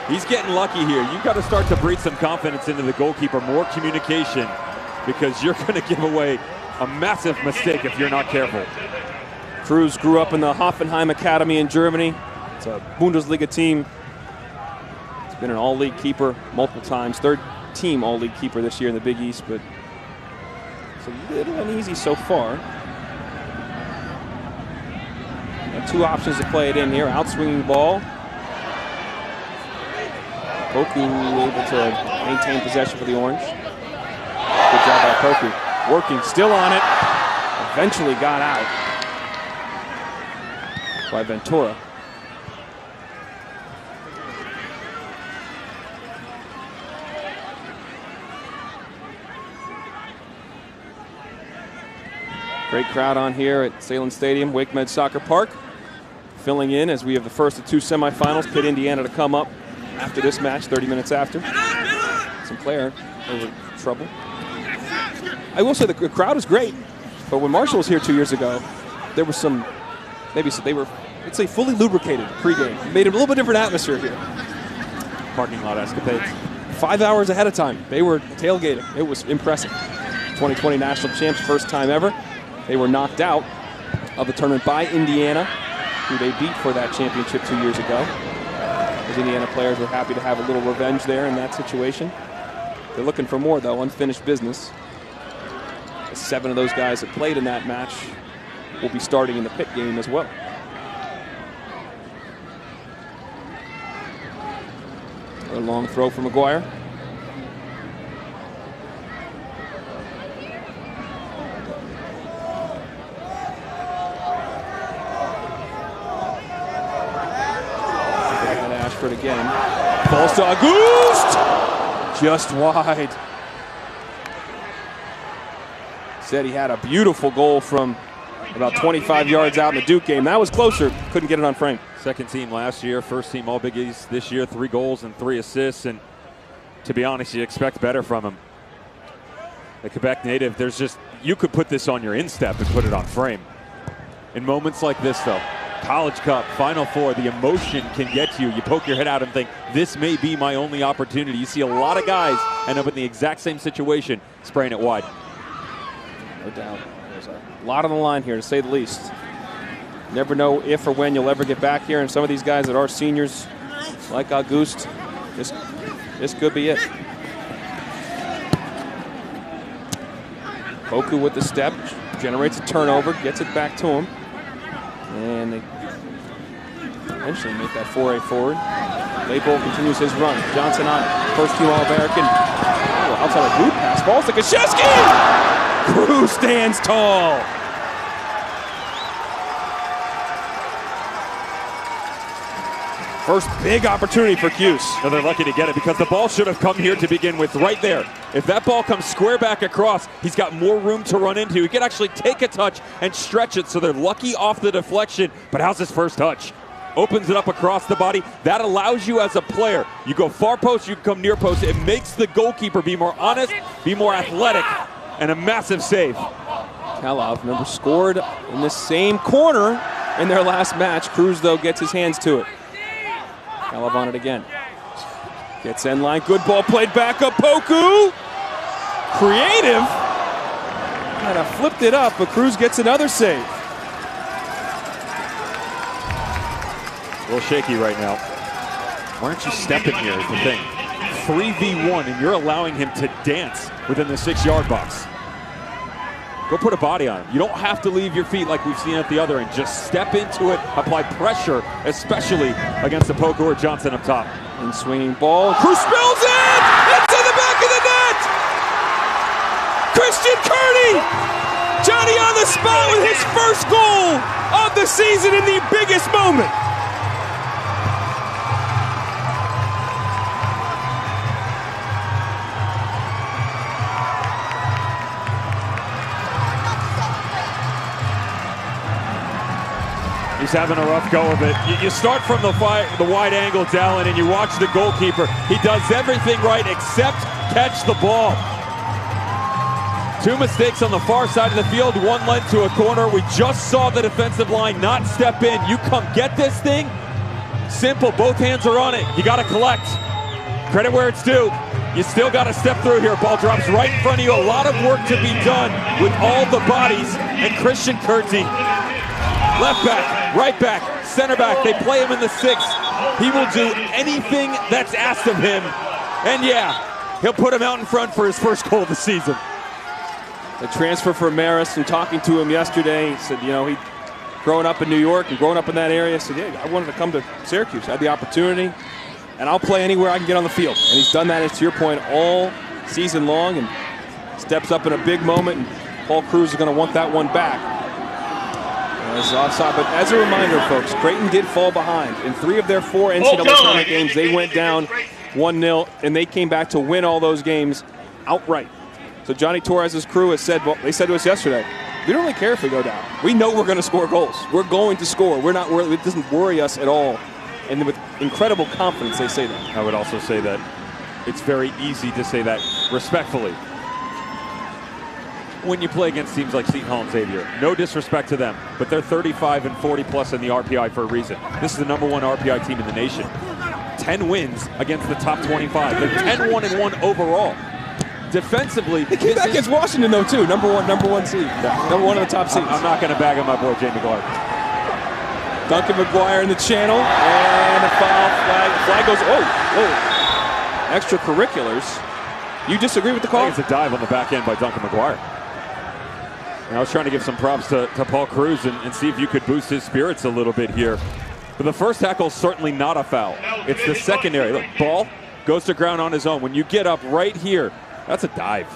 he's getting lucky here. You've got to start to breathe some confidence into the goalkeeper, more communication, because you're going to give away a massive mistake if you're not careful. Cruz grew up in the Hoffenheim Academy in Germany. It's a Bundesliga team. He's been an all-league keeper multiple times. Third team all-league keeper this year in the Big East, but it's a little uneasy so far. Got two options to play it in here. Outswinging ball. Poku able to maintain possession for the Orange. Good job by Poku. Working, still on it. Eventually got out by Ventura. Great crowd on here at Salem Stadium, Wake Med Soccer Park. Filling in as we have the first of two semifinals. Pitt, Indiana to come up after this match, 30 minutes after. Sinclair over trouble. I will say the crowd is great, but when Marshall was here 2 years ago, there was some, they were, let's say, fully lubricated pregame. Made it a little bit different atmosphere here. Parking lot escapades. 5 hours ahead of time, they were tailgating. It was impressive. 2020 national champs, first time ever. They were knocked out of the tournament by Indiana, who they beat for that championship 2 years ago. Those Indiana players were happy to have a little revenge there in that situation. They're looking for more, though, unfinished business. 7 of those guys that played in that match will be starting in the Pitt game as well. A long throw for McGuire. Again. Falls to Auguste! Just wide. Said he had a beautiful goal from about 25 yards out in the Duke game. That was closer. Couldn't get it on frame. Second team last year, first team All Big East this year, 3 goals and 3 assists. And to be honest, you expect better from him. The Quebec native, there's just, you could put this on your instep and put it on frame. In moments like this, though, College Cup, Final Four, the emotion can get to you. You poke your head out and think, this may be my only opportunity. You see a lot of guys end up in the exact same situation, spraying it wide. No doubt. There's a lot on the line here, to say the least. Never know if or when you'll ever get back here, and some of these guys that are seniors, like Auguste, this could be it. Poku with the step, generates a turnover, gets it back to him. And they eventually make that foray forward. Laybolt continues his run. Johnson on it. First team All-American. Oh, outside a boot pass. Balls to Krzyzewski! Cruz stands tall. First big opportunity for Cuse. No, they're lucky to get it because the ball should have come here to begin with, right there. If that ball comes square back across, he's got more room to run into. He can actually take a touch and stretch it, so they're lucky off the deflection. But how's his first touch? Opens it up across the body. That allows you as a player. You go far post, you come near post. It makes the goalkeeper be more honest, be more athletic, and a massive save. Kalov, remember, scored in the same corner in their last match. Cruz, though, gets his hands to it. Kalov on it again. Gets end line. Good ball played back up. Poku. Creative. Kind of flipped it up, but Cruz gets another save. A little shaky right now. Why aren't you stepping here is the thing. 3v1, and you're allowing him to dance within the 6-yard box. Go put a body on him. You don't have to leave your feet like we've seen at the other end. Just step into it, apply pressure, especially against the Poku or Johnson up top. And swinging ball. Cruz spills it! It's in the back of the net! Christian Kearney! Johnny on the spot with his first goal of the season in the biggest moment. having a rough go of it. You start from the wide angle, Dallin, and you watch the goalkeeper. He does everything right except catch the ball. 2 mistakes on the far side of the field. One led to a corner. We just saw the defensive line not step in. You come get this thing. Simple. Both hands are on it. You got to collect. Credit where it's due. You still got to step through here. Ball drops right in front of you. A lot of work to be done with all the bodies. And Christian Kurtzy, left back, right back, center back. They play him in the 6. He will do anything that's asked of him. And yeah, he'll put him out in front for his first goal of the season. The transfer for Maris, and talking to him yesterday, he said, you know, he growing up in New York and growing up in that area, said, yeah, I wanted to come to Syracuse. I had the opportunity, and I'll play anywhere I can get on the field. And he's done that, as to your point, all season long, and steps up in a big moment, and Paul Cruz is going to want that one back. As offside, but as a reminder, folks, Creighton did fall behind. In 3 of their 4 NCAA tournament games, they went down 1-0, and they came back to win all those games outright. So Johnny Torres' crew has said, well, they said to us yesterday, we don't really care if we go down. We know we're going to score goals. We're going to score. We're not worried. It doesn't worry us at all. And with incredible confidence, they say that. I would also say that it's very easy to say that respectfully when you play against teams like Seton Hall and Xavier. No disrespect to them, but they're 35 and 40 plus in the RPI for a reason. This is the #1 RPI team in the nation. 10 wins against the top 25. They're 10-1-1 overall. Defensively, they came back against Washington though too. Number one seed. Number 1 of the top seeds. I'm not going to bag on my boy Jamie Clark. Duncan McGuire in the channel, and a foul flag goes. Oh, extracurriculars. You disagree with the call? I think it's a dive on the back end by Duncan McGuire. And I was trying to give some props to Paul Cruz and see if you could boost his spirits a little bit here. But the first tackle is certainly not a foul. It's the secondary. Look, ball goes to ground on his own. When you get up right here, that's a dive.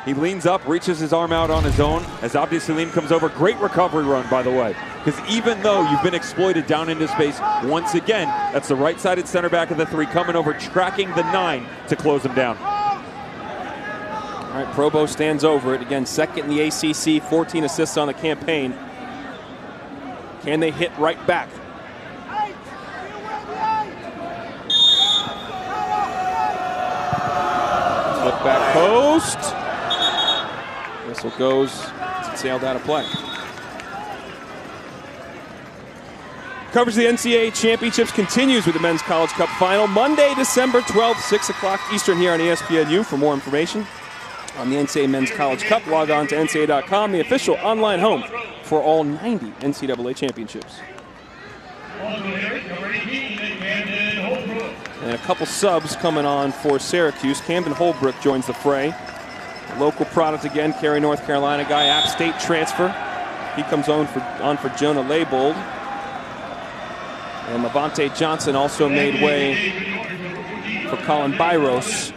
He leans up, reaches his arm out on his own as Abdi Salim comes over. Great recovery run, by the way. Because even though you've been exploited down into space, once again, that's the right-sided center back of the 3 coming over, tracking the 9 to close him down. All right, Probo stands over it. Again, second in the ACC, 14 assists on the campaign. Can they hit right back? Flip back post. Whistle goes. It's sailed out of play. Coverage of the NCAA Championships continues with the Men's College Cup Final. Monday, December 12th, 6 o'clock Eastern here on ESPNU. For more information on the NCAA Men's College Cup, log on to NCAA.com, the official online home for all 90 NCAA championships. And a couple subs coming on for Syracuse. Camden Holbrook joins the fray. A local product again, Cary, North Carolina guy, App State transfer. He comes on for Jonah Leibold. And Levante Johnson also made way for Colin Byros,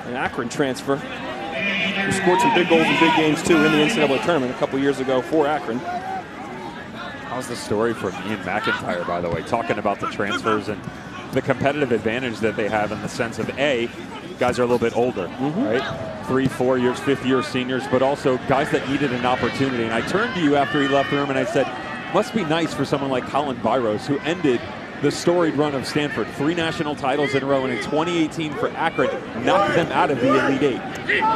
an Akron transfer, who scored some big goals in big games too in the NCAA tournament a couple years ago for Akron. How's the story from Ian McIntyre, by the way, talking about the transfers and the competitive advantage that they have in the sense of A, guys are a little bit older, right? 3, 4 years, 5th-year seniors, but also guys that needed an opportunity. And I turned to you after he left the room and I said, must be nice for someone like Colin Byros, who ended the storied run of Stanford. 3 national titles in a row, and in 2018 for Akron, knocked them out of the Elite 8.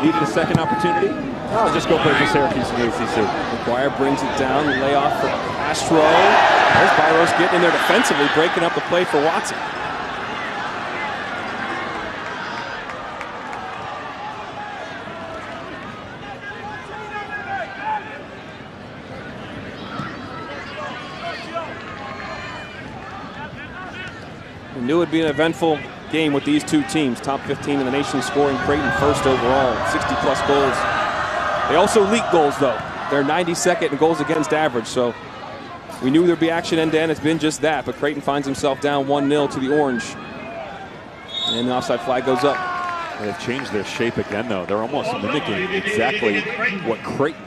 Needed a second opportunity? I'll just go play for Syracuse in the ACC. McGuire brings it down, layoff for Castro. There's Byros getting in there defensively, breaking up the play for Watson. We knew it would be an eventful game with these two teams. Top 15 in the nation scoring. Creighton first overall, 60-plus goals. They also leak goals, though. They're 92nd in goals against average, so we knew there'd be action end-to-end. It's been just that, but Creighton finds himself down 1-0 to the Orange. And the offside flag goes up. They've changed their shape again, though. They're almost mimicking exactly what Creighton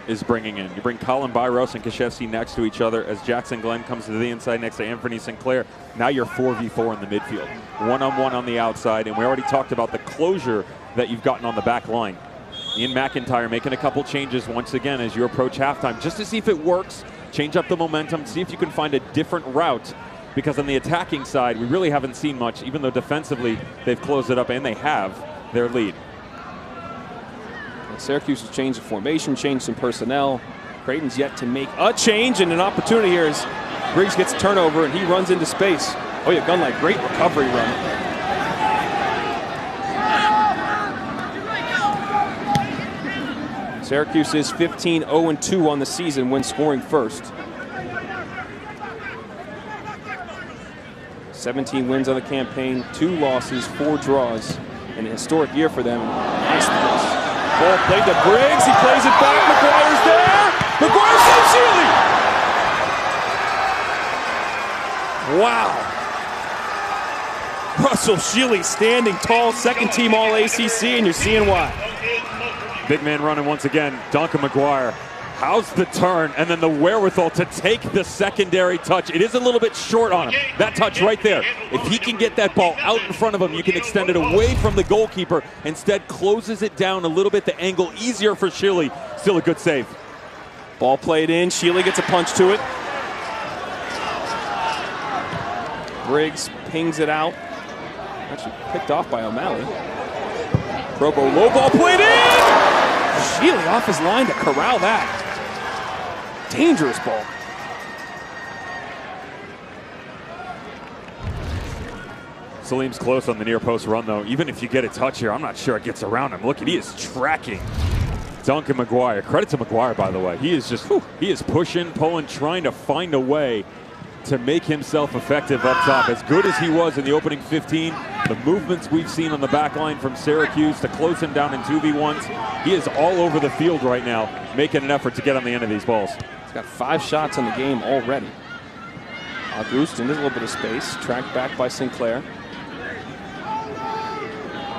is bringing in. You bring Colin Byros and Kashevsky next to each other as Jackson Glenn comes to the inside next to Anthony Sinclair. Now you're 4v4 in the midfield. One-on-one on the outside, and we already talked about the closure that you've gotten on the back line. Ian McIntyre making a couple changes once again as you approach halftime, just to see if it works, change up the momentum, see if you can find a different route. Because on the attacking side, we really haven't seen much, even though defensively they've closed it up and they have their lead. Syracuse has changed the formation, changed some personnel. Creighton's yet to make a change, and an opportunity here as Briggs gets a turnover and he runs into space. Oh yeah, Gunlight, great recovery run. Syracuse is 15-0-2 on the season when scoring first. 17 wins on the campaign, 2 losses, 4 draws, and a historic year for them. Nice pass. Ball played to Briggs, he plays it back, McGuire's there! McGuire saves Shealy! Wow! Russell Shealy standing tall, second team All-ACC, and you're seeing why. Big man running once again, Duncan McGuire. How's the turn and then the wherewithal to take the secondary touch? It is a little bit short on him. That touch right there. If he can get that ball out in front of him, you can extend it away from the goalkeeper. Instead, closes it down a little bit, the angle easier for Shealy. Still a good save. Ball played in, Shealy gets a punch to it. Briggs pings it out. Actually picked off by O'Malley. Probo low ball played in! Shealy off his line to corral that. Dangerous ball. Salim's close on the near post run though. Even if you get a touch here, I'm not sure it gets around him. Look, he is tracking Duncan McGuire. Credit to McGuire, by the way. He is just, he is pushing, pulling, trying to find a way to make himself effective up top. As good as he was in the opening 15, the movements we've seen on the back line from Syracuse to close him down in 2v1s, he is all over the field right now, making an effort to get on the end of these balls. He's got 5 shots in the game already. August in a little bit of space, tracked back by Sinclair.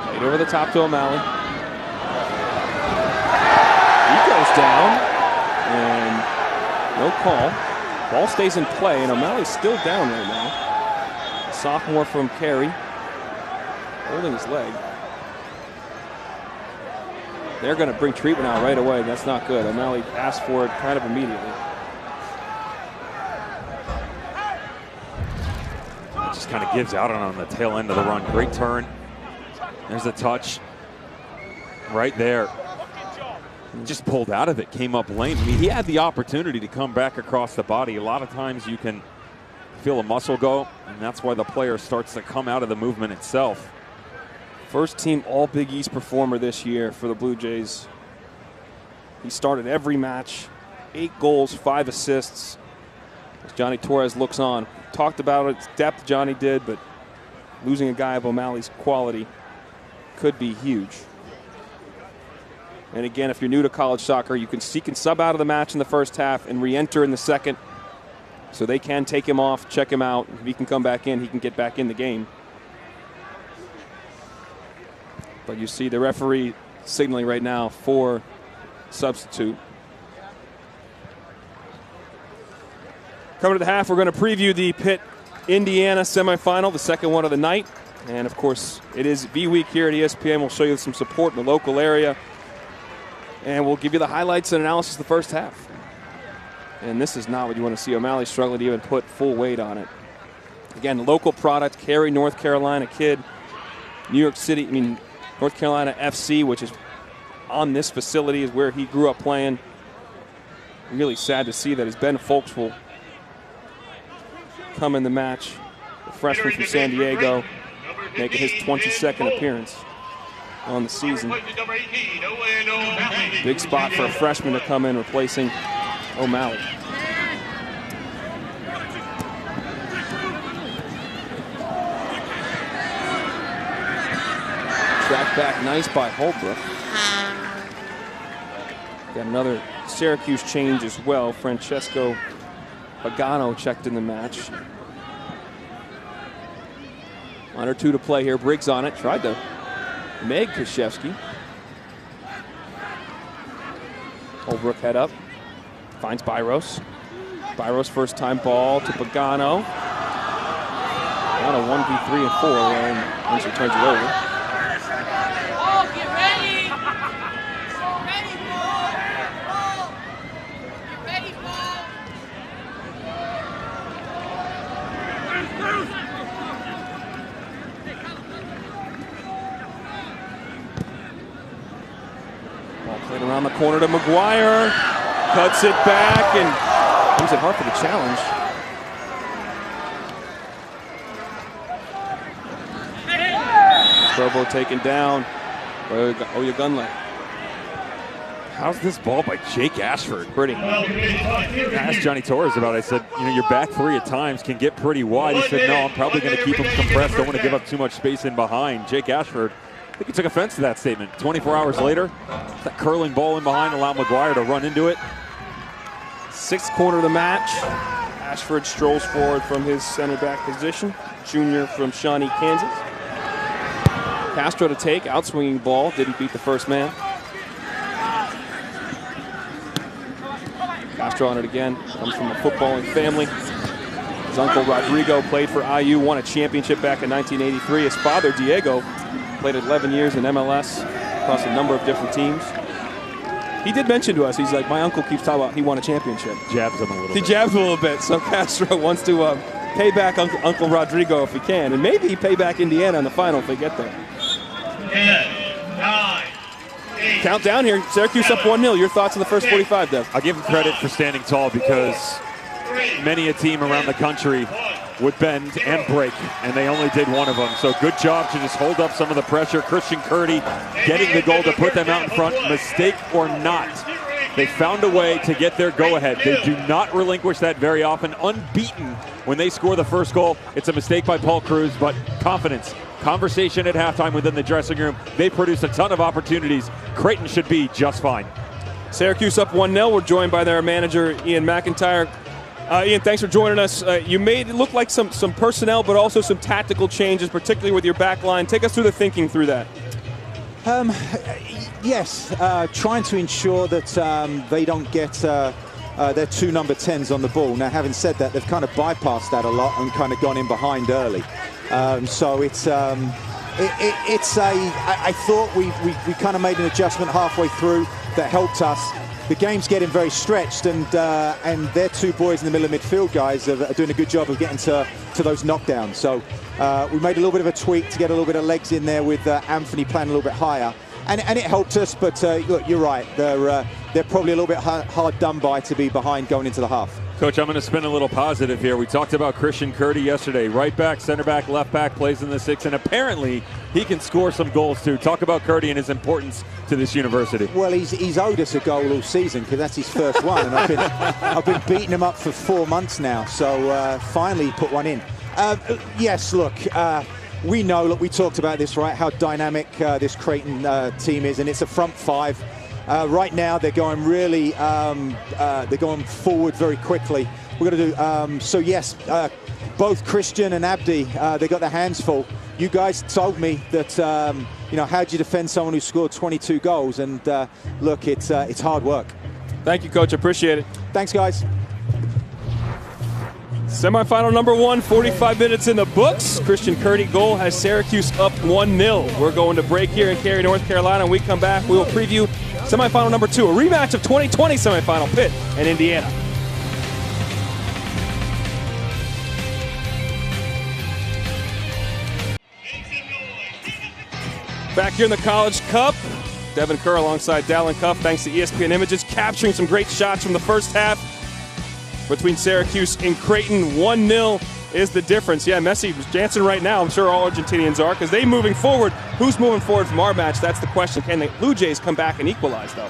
Played over the top to O'Malley. He goes down, and no call. Ball stays in play, and O'Malley's still down right now. A sophomore from Cary, holding his leg. They're going to bring treatment out right away. That's not good. O'Malley asked for it kind of immediately. It just kind of gives out on the tail end of the run. Great turn. There's a touch right there. Just pulled out of it, came up lane. I mean, he had the opportunity to come back across the body. A lot of times you can feel a muscle go, and that's why the player starts to come out of the movement itself. First team All Big East performer this year for the Blue Jays. He started every match, 8 goals, 5 assists. As Johnny Torres looks on. Talked about its depth, Johnny did, but losing a guy of O'Malley's quality could be huge. And again, if you're new to college soccer, you can sub out of the match in the first half and re-enter in the second. So they can take him off, check him out. If he can come back in, he can get back in the game. But you see the referee signaling right now for substitute. Coming to the half, we're going to preview the Pitt-Indiana semifinal, the second one of the night. And of course, it is V-Week here at ESPN. We'll show you some support in the local area. And we'll give you the highlights and analysis of the first half. And this is not what you want to see. O'Malley struggling to even put full weight on it. Again, local product, Cary, North Carolina kid. North Carolina FC, which is on this facility, is where he grew up playing. Really sad to see that as Ben Folks will come in the match. The freshman from San Diego, making his 22nd appearance on the season. Big spot for a freshman to come in replacing O'Malley. Track back nice by Holbrook. Got another Syracuse change as well. Francesco Pagano checked in the match. 1 or 2 to play here. Briggs on it. Tried to Meg Krzyzewski. Holbrook head up. Finds Byros. Byros first time ball to Pagano. Down a 1v3 and 4 and once he turns it over. Played around the corner to McGuire. Cuts it back and comes it hard for the challenge. Provo taken down. Oyagunle. How's this ball by Jake Ashford? Pretty. I asked Johnny Torres about it. I said, your back three at times can get pretty wide. He said, no, I'm probably going to keep them compressed. Don't want to give up too much space in behind. Jake Ashford, I think he took offense to that statement. 24 hours later, that curling ball in behind allowed McGuire to run into it. Sixth quarter of the match. Ashford strolls forward from his center back position. Junior from Shawnee, Kansas. Castro to take, outswinging ball, didn't beat the first man. Castro on it again, comes from a footballing family. His uncle Rodrigo played for IU, won a championship back in 1983. His father Diego played 11 years in MLS across a number of different teams. He did mention to us, he's like, my uncle keeps talking about he won a championship. Jabs him a little bit. He jabs him a little bit, so Castro wants to pay back Uncle Rodrigo if he can, and maybe pay back Indiana in the final if they get there. 10, 9, 8. Count down here. Syracuse up 1-0. Your thoughts on the first 45, Dev? I'll give him credit for standing tall because many a team around the country would bend and break, and they only did one of them. So good job to just hold up some of the pressure. Christian Curdy getting the goal to put them out in front, mistake or not. They found a way to get their go-ahead. They do not relinquish that very often. Unbeaten when they score the first goal. It's a mistake by Paul Cruz, but confidence. Conversation at halftime within the dressing room. They produced a ton of opportunities. Creighton should be just fine. Syracuse up 1-0. We're joined by their manager, Ian McIntyre. Ian, thanks for joining us. You made it look like some personnel, but also some tactical changes, particularly with your back line. Take us through the thinking through that. Yes, trying to ensure that they don't get their two number 10s on the ball. Now, having said that, they've kind of bypassed that a lot and kind of gone in behind early. So it's I thought we kind of made an adjustment halfway through that helped us. The game's getting very stretched, and their two boys in the middle of midfield guys are doing a good job of getting to those knockdowns. So we made a little bit of a tweak to get a little bit of legs in there with Anthony playing a little bit higher. And it helped us, but look, you're right. They're probably a little bit hard done by to be behind going into the half. Coach, I'm going to spin a little positive here. We talked about Christian Curdy yesterday. Right back, center back, left back, plays in the six, and apparently he can score some goals too. Talk about Curdy and his importance to this university. Well, he's owed us a goal all season because that's his first one, and I've been beating him up for 4 months now. So finally he put one in. Yes, look. We know, look, we talked about this, right, how dynamic this Creighton team is, and it's a front five. Right now, they're going really, they're going forward very quickly. We're going to do, so yes, both Christian and Abdi, they got their hands full. You guys told me that, how do you defend someone who scored 22 goals? And look, it's hard work. Thank you, Coach. Appreciate it. Thanks, guys. Semifinal number 1, 45 minutes in the books. Christian Curdy goal has Syracuse up 1-0. We're going to break here in Cary, North Carolina. When we come back, we will preview semifinal number 2, a rematch of 2020 semifinal, Pitt and Indiana. Back here in the College Cup, Devin Kerr alongside Dallin Cuff, thanks to ESPN Images, capturing some great shots from the first half between Syracuse and Creighton. 1-0 is the difference. Yeah, Messi was dancing right now. I'm sure all Argentinians are, because they moving forward. Who's moving forward from our match? That's the question. Can the Blue Jays come back and equalize, though?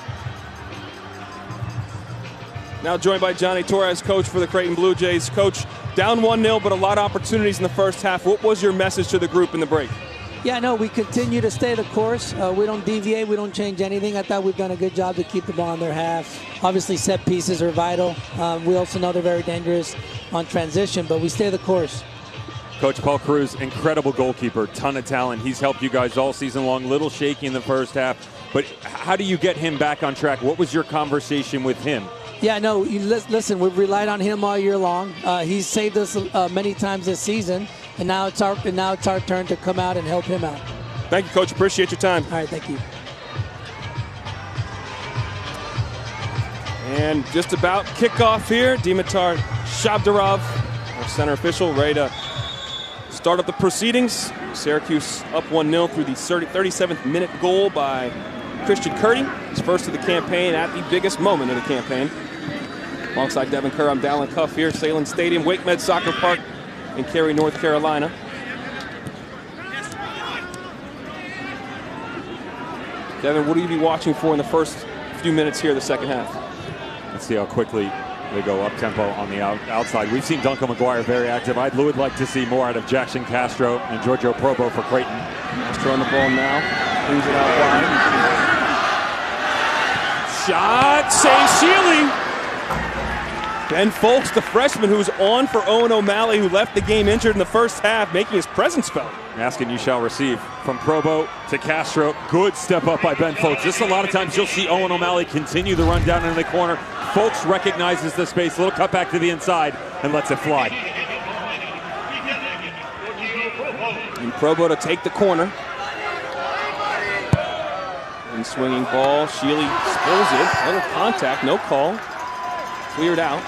Now joined by Johnny Torres, coach for the Creighton Blue Jays. Coach, down 1-0, but a lot of opportunities in the first half. What was your message to the group in the break? Yeah, no, we continue to stay the course. We don't deviate. We don't change anything. I thought we've done a good job to keep the ball in their half. Obviously, set pieces are vital. We also know they're very dangerous on transition, but we stay the course. Coach Paul Cruz, incredible goalkeeper, ton of talent. He's helped you guys all season long. Little shaky in the first half, but how do you get him back on track? What was your conversation with him? Yeah, no, listen, we've relied on him all year long. He's saved us many times this season, and now it's our turn to come out and help him out. Thank you, Coach. Appreciate your time. All right, thank you. And just about kickoff here, Dimitar Shabdarov, our center official, ready to start up the proceedings. Syracuse up 1-0 through the 37th minute goal by Christian Curdy, his first of the campaign at the biggest moment of the campaign. Alongside Devin Kerr, I'm Dallin Cuff here, Salem Stadium, Wake Med Soccer Park in Cary, North Carolina. Devin, what will you be watching for in the first few minutes here of the second half? Let's see how quickly they go up-tempo on the outside. We've seen Duncan McGuire very active. I would like to see more out of Jackson Castro and Giorgio Probo for Creighton. Castro on the ball now. Brings it out wide. Shot, save Shealy. Ben Folks, the freshman who's on for Owen O'Malley, who left the game injured in the first half, making his presence felt. Ask and you shall receive. From Probo to Castro, good step up by Ben Folks. This a lot of times you'll see Owen O'Malley continue the run down into the corner. Folks recognizes the space, a little cut back to the inside, and lets it fly. And Probo to take the corner. And swinging ball, Shealy spills it. Little contact, no call. Cleared out.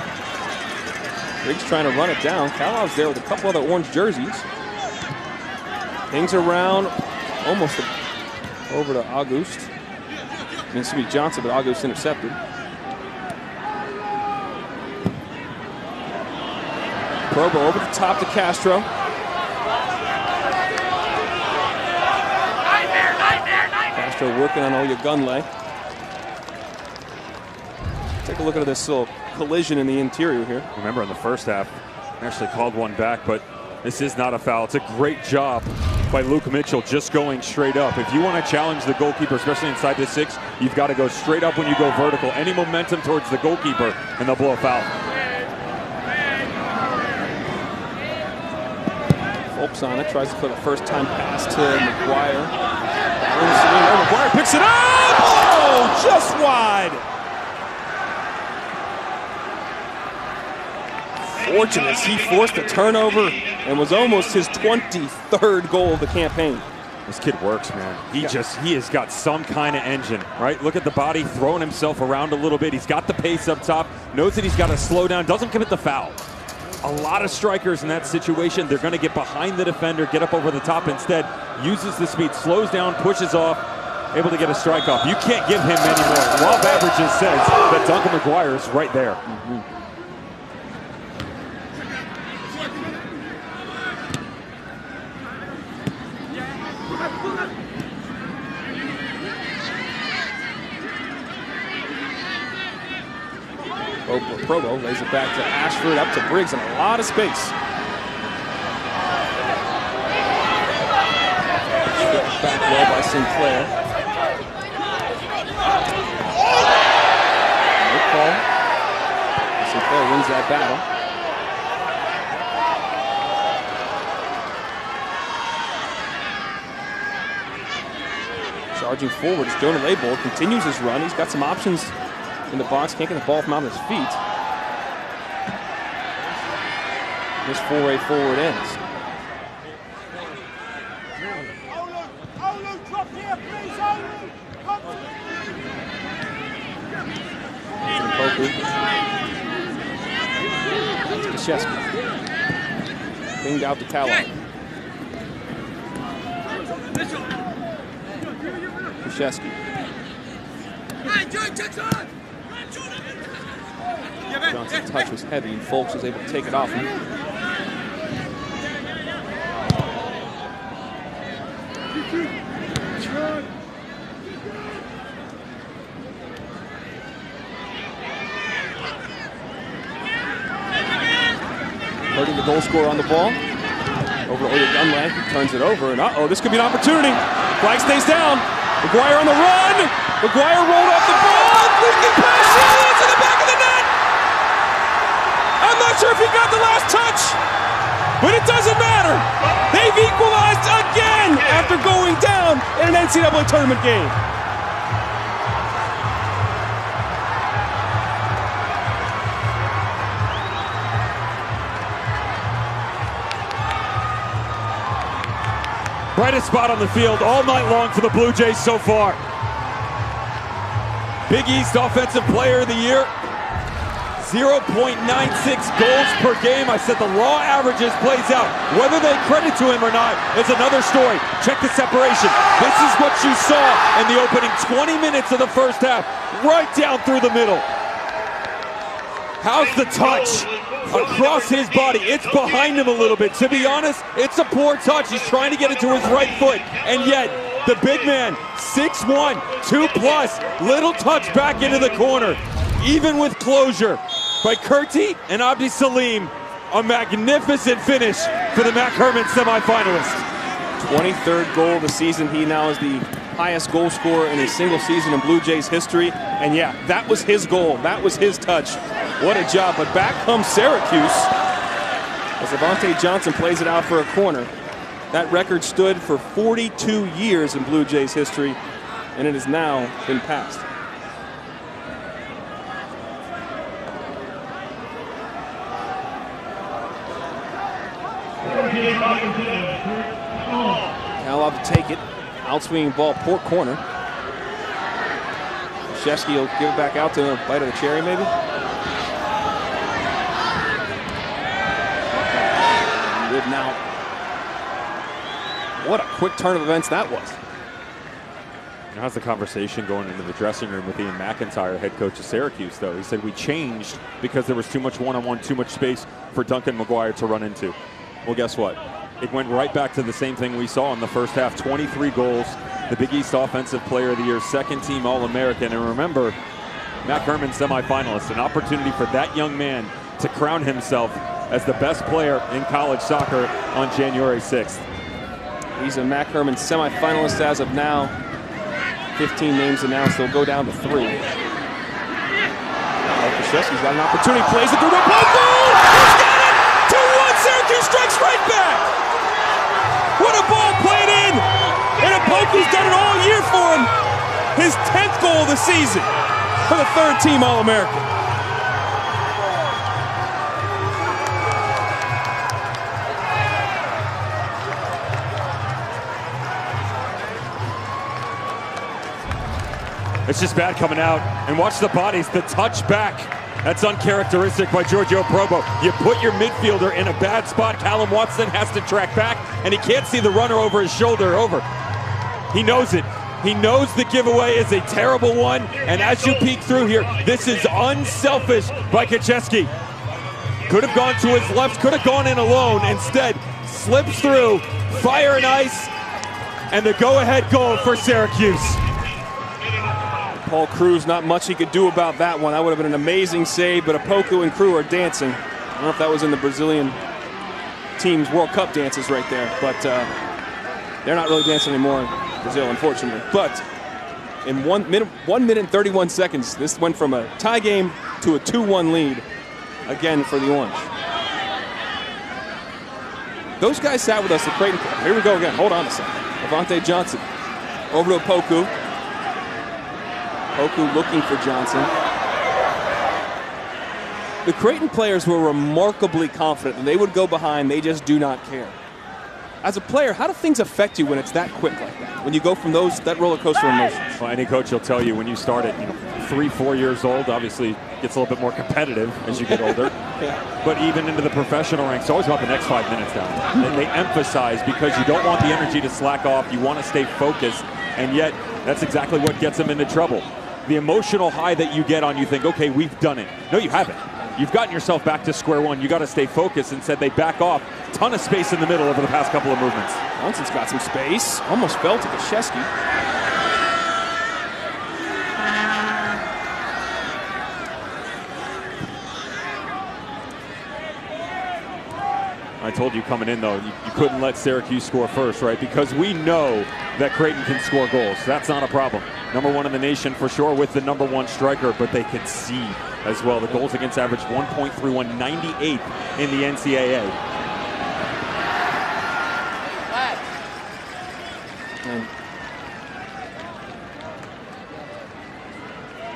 Briggs trying to run it down. Kalov's there with a couple other orange jerseys. Hangs around almost over to August. Needs to be Johnson, but August intercepted. Probo over the top to Castro. Castro working on Oya Gunlay. Take a look at this little collision in the interior here. Remember in the first half, actually called one back, but this is not a foul. It's a great job by Luke Mitchell just going straight up. If you want to challenge the goalkeeper, especially inside the 6, you've got to go straight up when you go vertical. Any momentum towards the goalkeeper, and they'll blow a foul. Folks on it, tries to put a first-time pass to McGuire. McGuire picks it up! Oh, just wide! Fortunate, he forced a turnover and was almost his 23rd goal of the campaign. This kid works, man. He has got some kind of engine, right? Look at the body, throwing himself around a little bit. He's got the pace up top, knows that he's got to slow down, doesn't commit the foul. A lot of strikers in that situation, they're going to get behind the defender, get up over the top instead, uses the speed, slows down, pushes off, able to get a strike off. You can't give him any more. Law of averages says that Duncan McGuire is right there. Probo lays it back to Ashford, up to Briggs, and a lot of space. Back well by Sinclair. No call. Sinclair wins that battle. Charging forward is Jonah Laybold, continues his run. He's got some options in the box, can't get the ball from out of his feet. This foray forward ends. Krzyzewski. Pinged out to Kalov. Krzyzewski. Johnson's touch was heavy, and Folks was able to take it off him. Hurting the goal scorer on the ball. Over to Oya Gunlay, he turns it over, and this could be an opportunity. Flag stays down. McGuire on the run. McGuire rolled off the ball. Leaking pass, Shealy, it's in the back of the net. I'm not sure if he got the last touch, but it doesn't matter. They've equalized again after going down in an NCAA tournament game. Brightest spot on the field all night long for the Blue Jays so far. Big East Offensive Player of the Year. 0.96 goals per game. I said the law averages plays out. Whether they credit to him or not is another story. Check the separation. This is what you saw in the opening 20 minutes of the first half, right down through the middle. How's the touch? Across his body. It's behind him a little bit. To be honest, it's a poor touch. He's trying to get it to his right foot, and yet the big man, 6'1", 2+, little touch back into the corner. Even with closure by Creighton and Abdi Salim, a magnificent finish for the Mac Hermann semifinalist. 23rd goal of the season. He now is the highest goal scorer in a single season in Blue Jays history. And yeah, that was his goal. That was his touch. What a job. But back comes Syracuse as Avante Johnson plays it out for a corner. That record stood for 42 years in Blue Jays history, and it has now been passed. Cal out to take it. Outswinging ball, poor corner. Krzyzewski will give it back out to a bite of the cherry, maybe. Good now. What a quick turn of events that was. How's the conversation going into the dressing room with Ian McIntyre, head coach of Syracuse, though? He said we changed because there was too much one-on-one, too much space for Duncan McGuire to run into. Well, guess what? It went right back to the same thing we saw in the first half. 23 goals, the Big East Offensive Player of the Year, second-team All-American. And remember, Mac Hermann semifinalist, an opportunity for that young man to crown himself as the best player in college soccer on January 6th. He's a Mac Hermann semifinalist as of now. 15 names announced. They'll go down to 3. Krzyzewski's got an opportunity. Plays it through the post. He's got it! 2-1. Syracuse strikes right back. What a ball played in. And Opoku's done it all year for him. His 10th goal of the season for the third-team All-American. It's just bad coming out. And watch the bodies, the touch back. That's uncharacteristic by Giorgio Probo. You put your midfielder in a bad spot. Callum Watson has to track back, and he can't see the runner over his shoulder over. He knows it. He knows the giveaway is a terrible one, and as you peek through here, this is unselfish by Krzyzewski. Could have gone to his left, could have gone in alone. Instead, slips through, fire and ice, and the go-ahead goal for Syracuse. Paul Cruz, not much he could do about that one. That would have been an amazing save, but Opoku and Crew are dancing. I don't know if that was in the Brazilian team's World Cup dances right there, but they're not really dancing anymore in Brazil, unfortunately. But in 1 minute and 31 seconds, this went from a tie game to a 2-1 lead, again for the Orange. Those guys sat with us at Creighton. Here we go again. Hold on a second. Avante Johnson over to Opoku. Opoku looking for Johnson. The Creighton players were remarkably confident and they would go behind. They just do not care. As a player, how do things affect you when it's that quick like that? When you go from that roller coaster emotions? Well, any coach will tell you when you start at 3, 4 years old, obviously it gets a little bit more competitive as you get older. Yeah. But even into the professional ranks, it's always about the next 5 minutes down. And they emphasize because you don't want the energy to slack off. You want to stay focused. And yet, that's exactly what gets them into trouble. The emotional high that you get on, you think, okay, we've done it. No, you haven't. You've gotten yourself back to square one. You got to stay focused. Instead, they back off. Ton of space in the middle over the past couple of movements. Johnson's got some space. Almost fell to Krzyzewski. I told you coming in, though, you couldn't let Syracuse score first, right? Because we know that Creighton can score goals. That's not a problem. #1 in the nation for sure with the #1 striker, but they concede as well. The goals against average 1.31, 98th in the NCAA.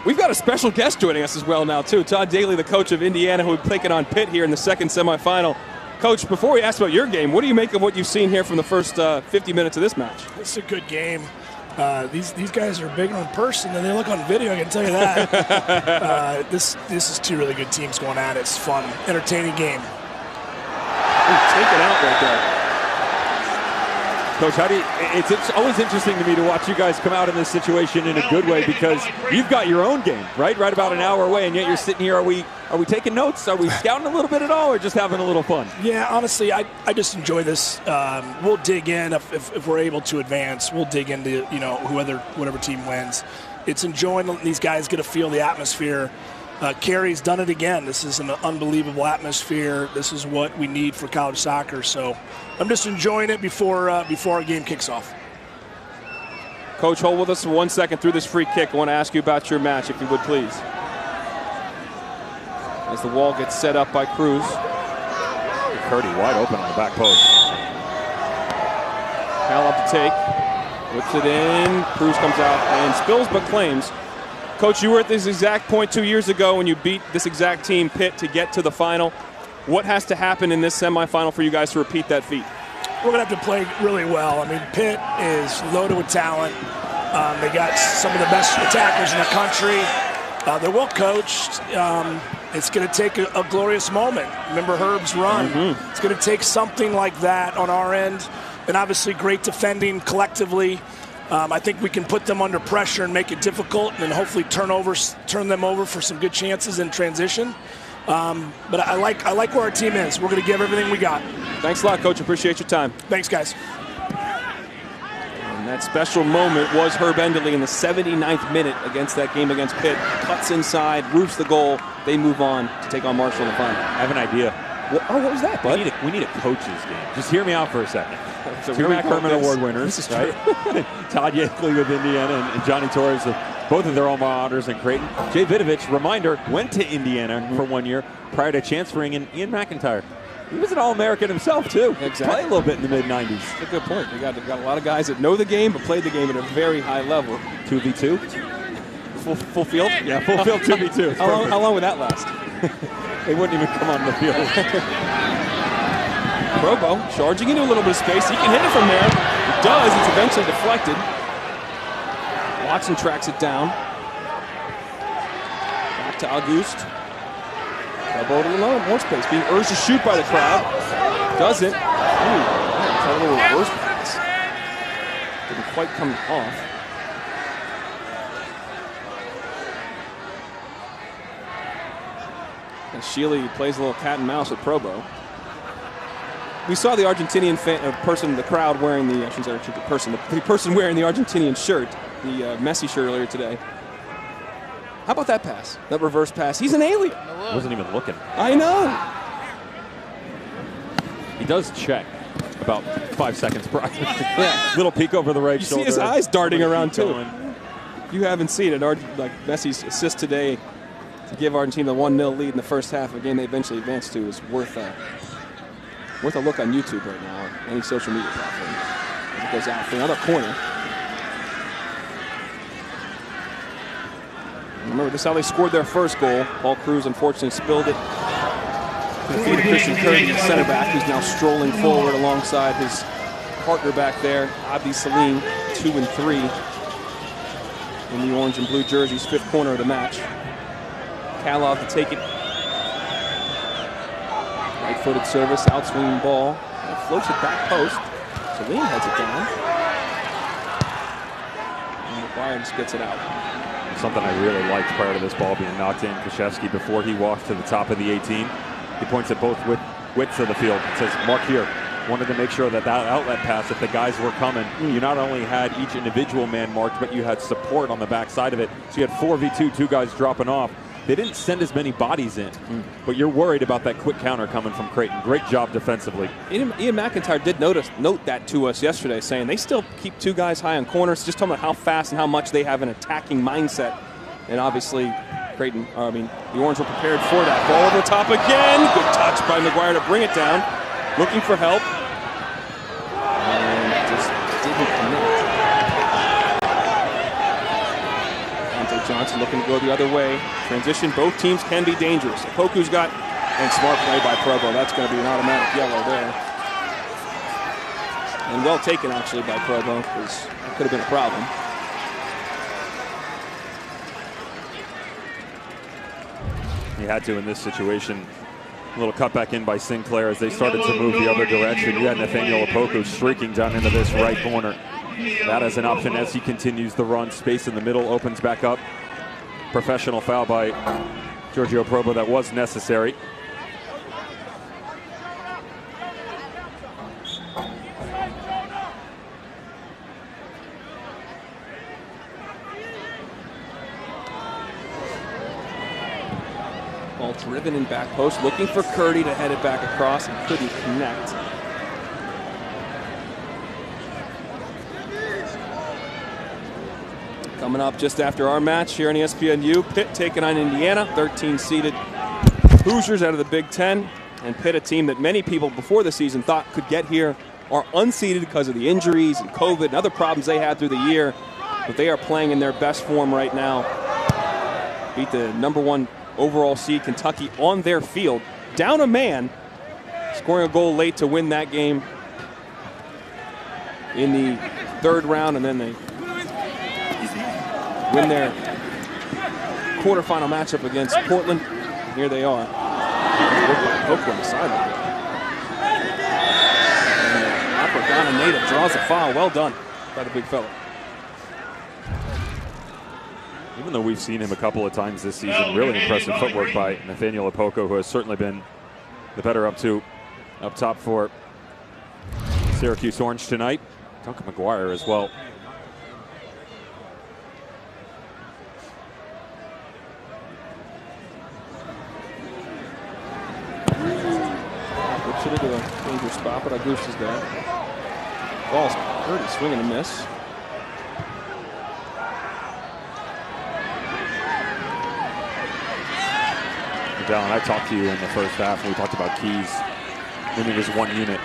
We've got a special guest joining us as well now, too. Todd Daly, the coach of Indiana, who will be taking on Pitt here in the second semifinal. Coach, before we ask about your game, what do you make of what you've seen here from the first 50 minutes of this match? It's a good game. These guys are bigger in person than they look on video, I can tell you that. This is two really good teams going at it. It's fun, entertaining game. Take it out right there. Coach, it's always interesting to me to watch you guys come out in this situation in a good way because you've got your own game, right about an hour away, and yet you're sitting here. Are we taking notes? Are we scouting a little bit at all, or just having a little fun? Yeah, honestly, I just enjoy this. We'll dig in if we're able to advance. We'll dig into whatever team wins. It's enjoying these guys get to feel the atmosphere. Carey's done it again. This is an unbelievable atmosphere. This is what we need for college soccer. So I'm just enjoying it before our game kicks off. Coach, hold with us for 1 second through this free kick. I want to ask you about your match, if you would, please. As the wall gets set up by Cruz. Curdy wide open on the back post. Hal up to take. Whips it in. Cruz comes out and spills but claims. Coach, you were at this exact point 2 years ago when you beat this exact team, Pitt, to get to the final. What has to happen in this semifinal for you guys to repeat that feat? We're going to have to play really well. I mean, Pitt is loaded with talent. They got some of the best attackers in the country. They're well coached. It's going to take a glorious moment. Remember Herb's run. Mm-hmm. It's going to take something like that on our end. And obviously great defending collectively. I think we can put them under pressure and make it difficult and hopefully turn them over for some good chances in transition. But I like where our team is. We're going to give everything we got. Thanks a lot, Coach. Appreciate your time. Thanks, guys. And that special moment was Herb Enderle in the 79th minute against that game against Pitt. Cuts inside, roofs the goal. They move on to take on Marshall in the final. I have an idea. What was that, bud? We need a coach's game. Just hear me out for a second. So Two Matt Herman Award winners, this is right? Todd Yankley with Indiana and Johnny Torres, both of their alma maters in Creighton. Jay Vidovich, reminder, went to Indiana for 1 year prior to transferring in. Ian McIntyre. He was an All-American himself, too. Exactly. Played a little bit in the mid-90s. That's a good point. They got a lot of guys that know the game but played the game at a very high level. 2v2? Full field? Yeah, full field 2v2. How long would that last? They wouldn't even come on the field. Probo charging into a little bit of space. He can hit it from there. He does. It's eventually deflected. Watson tracks it down. Back to Auguste. Probo to the more space. Being urged to shoot by the crowd. Doesn't. Ooh, that's a little reverse pass. Didn't quite come off. And Shealy plays a little cat and mouse with Probo. We saw the Argentinian person, the crowd wearing the, I shouldn't say the person wearing the Argentinian shirt, the Messi shirt earlier today. How about that pass? That reverse pass. He's an alien. Wasn't even looking. I know. He does check about 5 seconds prior. Yeah. Little peek over the right shoulder. You see his eyes darting around too. Going. You haven't seen it. Like Messi's assist today to give Argentina the 1-0 lead in the first half of a game they eventually advanced to is worth a look on YouTube right now, or any social media platform. As it goes out for another corner. Remember, this is how they scored their first goal. Paul Cruz unfortunately spilled it to the feet of Christian Curry, the center back, who's now strolling forward alongside his partner back there, Abdi Salim, 2 and 3 in the orange and blue jerseys, 5th corner of the match. Kalov to take it. Right-footed service, outswinging ball. And floats it back post. Salim heads it down. And McGuire just gets it out. Something I really liked prior to this ball being knocked in, Krzyzewski, before he walked to the top of the 18, he points at both widths of the field and says, mark here. Wanted to make sure that outlet pass, if the guys were coming, you not only had each individual man marked, but you had support on the back side of it. So you had 4v2, 2 guys dropping off. They didn't send as many bodies in, but you're worried about that quick counter coming from Creighton. Great job defensively. Ian McIntyre did note that to us yesterday, saying they still keep 2 guys high on corners, just talking about how fast and how much they have an attacking mindset. And obviously, the Orange were prepared for that. Ball over the top again. Good touch by McGuire to bring it down. Looking for help. And just didn't connect. Dante Johnson looking to go the other way. Transition, both teams can be dangerous. Poku's got, and smart play by Probo. That's going to be an automatic yellow there. And well taken, actually, by Probo, because it could have been a problem. He had to in this situation. A little cut back in by Sinclair as they started to move the other direction. You had Nathaniel Opoku streaking down into this right corner. That as an option as he continues the run. Space in the middle opens back up. Professional foul by Giorgio Probo that was necessary. Ball driven in back post, looking for Curdy to head it back across and couldn't connect. Coming up just after our match here on ESPNU, Pitt taking on Indiana, 13-seeded Hoosiers out of the Big Ten. And Pitt, a team that many people before the season thought could get here, are unseeded because of the injuries and COVID and other problems they had through the year. But they are playing in their best form right now. Beat the #1 overall seed Kentucky on their field, down a man, scoring a goal late to win that game in the 3rd round, and then they win their quarterfinal matchup against Portland. Here they are. Hook on the sideline. Ghana native draws a foul. Well done by the big fella. Even though we've seen him a couple of times this season, really impressive footwork by Nathaniel Opoku, who has certainly been the better up top for Syracuse Orange tonight. Duncan McGuire as well. Whips it into a dangerous spot, but Auguste is there. Ball's hurt, swinging and miss. Dallin, I talked to you in the first half when we talked about keys. When it was one unit,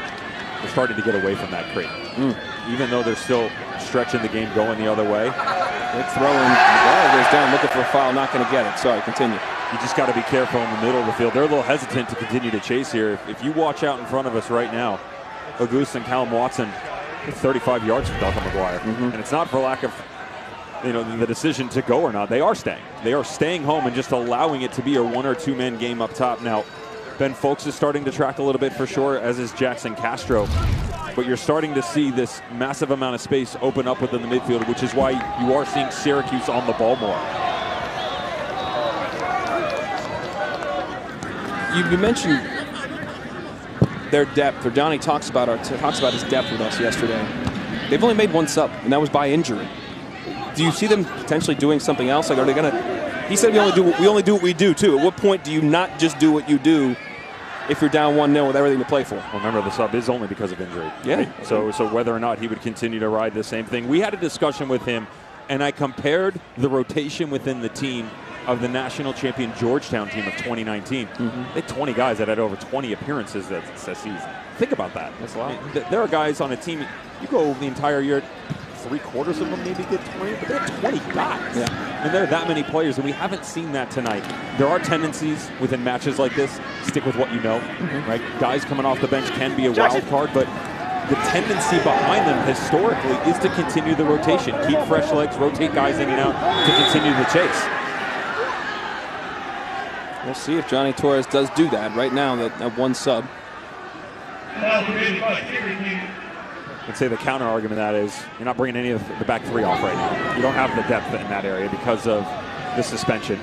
we're starting to get away from that Creighton. Even though they're still stretching the game going the other way. They're throwing, the ball goes down, looking for a foul, not going to get it. Sorry, continue. You just got to be careful in the middle of the field. They're a little hesitant to continue to chase here. If you watch out in front of us right now, Auguste and Callum Watson, 35 yards from Duncan McGuire. And it's not for lack of the decision to go or not. They are staying. They are staying home and just allowing it to be a 1 or 2 man game up top. Now, Ben Folks is starting to track a little bit for sure, as is Jackson Castro. But you're starting to see this massive amount of space open up within the midfield, which is why you are seeing Syracuse on the ball more. You mentioned their depth, or Donnie talks about his depth with us yesterday. They've only made 1 sub, and that was by injury. Do you see them potentially doing something else? Like, are they going to? He said we only do what we do too. At what point do you not just do what you do if you're down 1-0 with everything to play for? Well, remember, the sub is only because of injury. Yeah. Right? So whether or not he would continue to ride the same thing, we had a discussion with him, and I compared the rotation within the team of the national champion Georgetown team of 2019. They had 20 guys that had over 20 appearances that season. Think about that. That's a lot. I mean, there are guys on a team, you go the entire year, 3/4 of them maybe get 20, but they're 20 guys. Yeah. And there are that many players, and we haven't seen that tonight. There are tendencies within matches like this, stick with what you know, right? Guys coming off the bench can be a wild card, but the tendency behind them historically is to continue the rotation, keep fresh legs, rotate guys in and out to continue the chase. We'll see if Johnny Torres does do that. Right now, that 1 sub. I'd say the counter argument to that is you're not bringing any of the back 3 off right now. You don't have the depth in that area because of the suspension.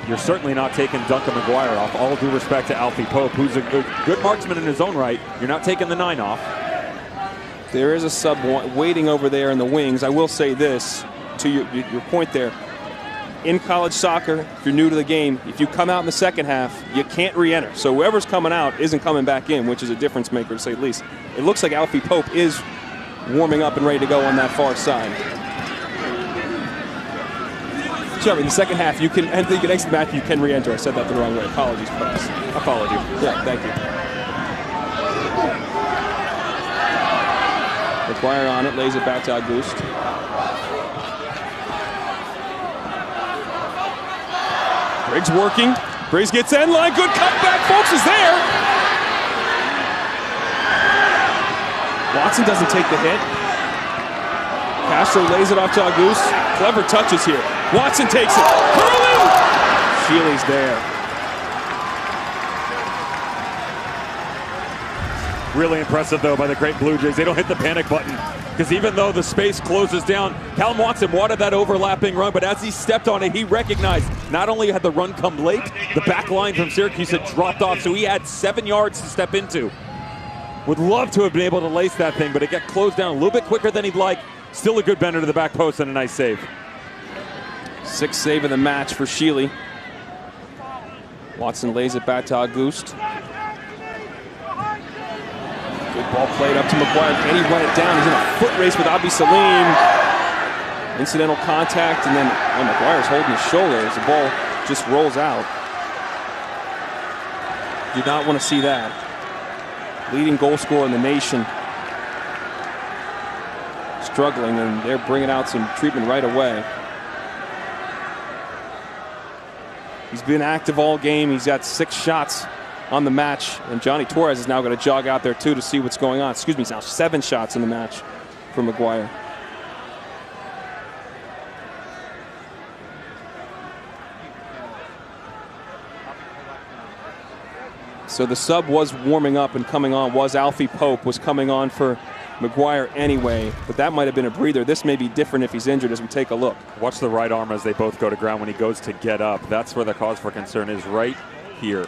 You're certainly not taking Duncan McGuire off. All due respect to Alfie Pope, who's a good marksman in his own right. You're not taking the 9 off. There is a sub waiting over there in the wings. I will say this, to your point there. In college soccer, if you're new to the game, if you come out in the second half, you can't re-enter. So whoever's coming out isn't coming back in, which is a difference maker to say the least. It looks like Alfie Pope is warming up and ready to go on that far side. So in the second half, you can enter the next match, you can re-enter. I said that the wrong way. Apologies, folks. I followed you. Yeah, thank you. McGuire on it, lays it back to Auguste. Briggs working. Briggs gets end line. Good cutback. Folks is there. Watson doesn't take the hit. Castro lays it off to Auguste. Clever touches here. Watson takes it. Curling! Shealy's there. Really impressive, though, by the great Blue Jays. They don't hit the panic button because even though the space closes down, Callum Watson wanted that overlapping run, but as he stepped on it, he recognized not only had the run come late, the back line from Syracuse had dropped off, so he had 7 yards to step into. Would love to have been able to lace that thing, but it got closed down a little bit quicker than he'd like. Still a good bender to the back post and a nice save. 6th save of the match for Sheely. Watson lays it back to August. Good ball played up to McGuire. Can he run it down? He's in a foot race with Abi Salim. Incidental contact, and then McGuire's holding his shoulder as the ball just rolls out. Do not want to see that. Leading goal scorer in the nation. Struggling, and they're bringing out some treatment right away. He's been active all game. He's got 6 shots on the match, and Johnny Torres is now going to jog out there too to see what's going on. Excuse me, he's now 7 shots in the match for McGuire. So the sub was warming up and coming on, was Alfie Pope, was coming on for McGuire anyway, but that might have been a breather. This may be different if he's injured as we take a look. Watch the right arm as they both go to ground when he goes to get up. That's where the cause for concern is, right here.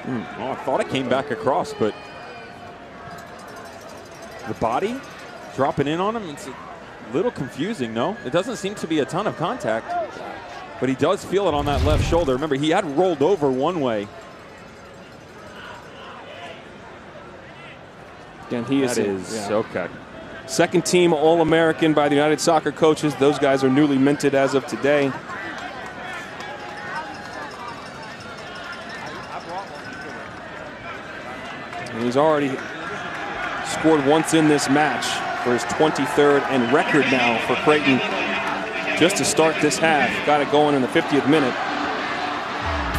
Oh, I thought it came back across, but the body dropping in on him, it's a little confusing, no? It doesn't seem to be a ton of contact, but he does feel it on that left shoulder. Remember, he had rolled over one way. And he is, okay. 2nd team All-American by the United Soccer coaches. Those guys are newly minted as of today. And he's already scored once in this match for his 23rd and record now for Creighton just to start this half. Got it going in the 50th minute.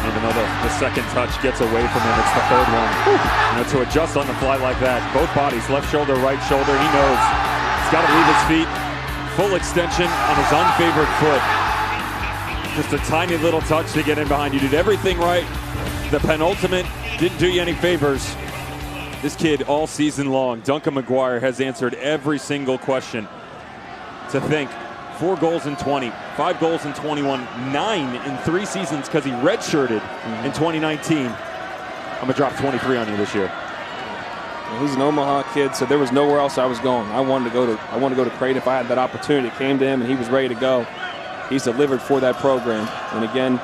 Even though the second touch gets away from him, it's the 3rd one. You know, to adjust on the fly like that, both bodies, left shoulder, right shoulder, he knows he's got to leave his feet. Full extension on his unfavored foot. Just a tiny little touch to get in behind. You did everything right. The penultimate didn't do you any favors. This kid all season long, Duncan McGuire, has answered every single question. To think, 4 goals in 20, 5 goals in 21, 9 in 3 seasons because he redshirted in 2019. I'm gonna drop 23 on you this year. Well, he's an Omaha kid, so there was nowhere else I was going. I wanted to go to Creighton if I had that opportunity. It came to him, and he was ready to go. He's delivered for that program, and again,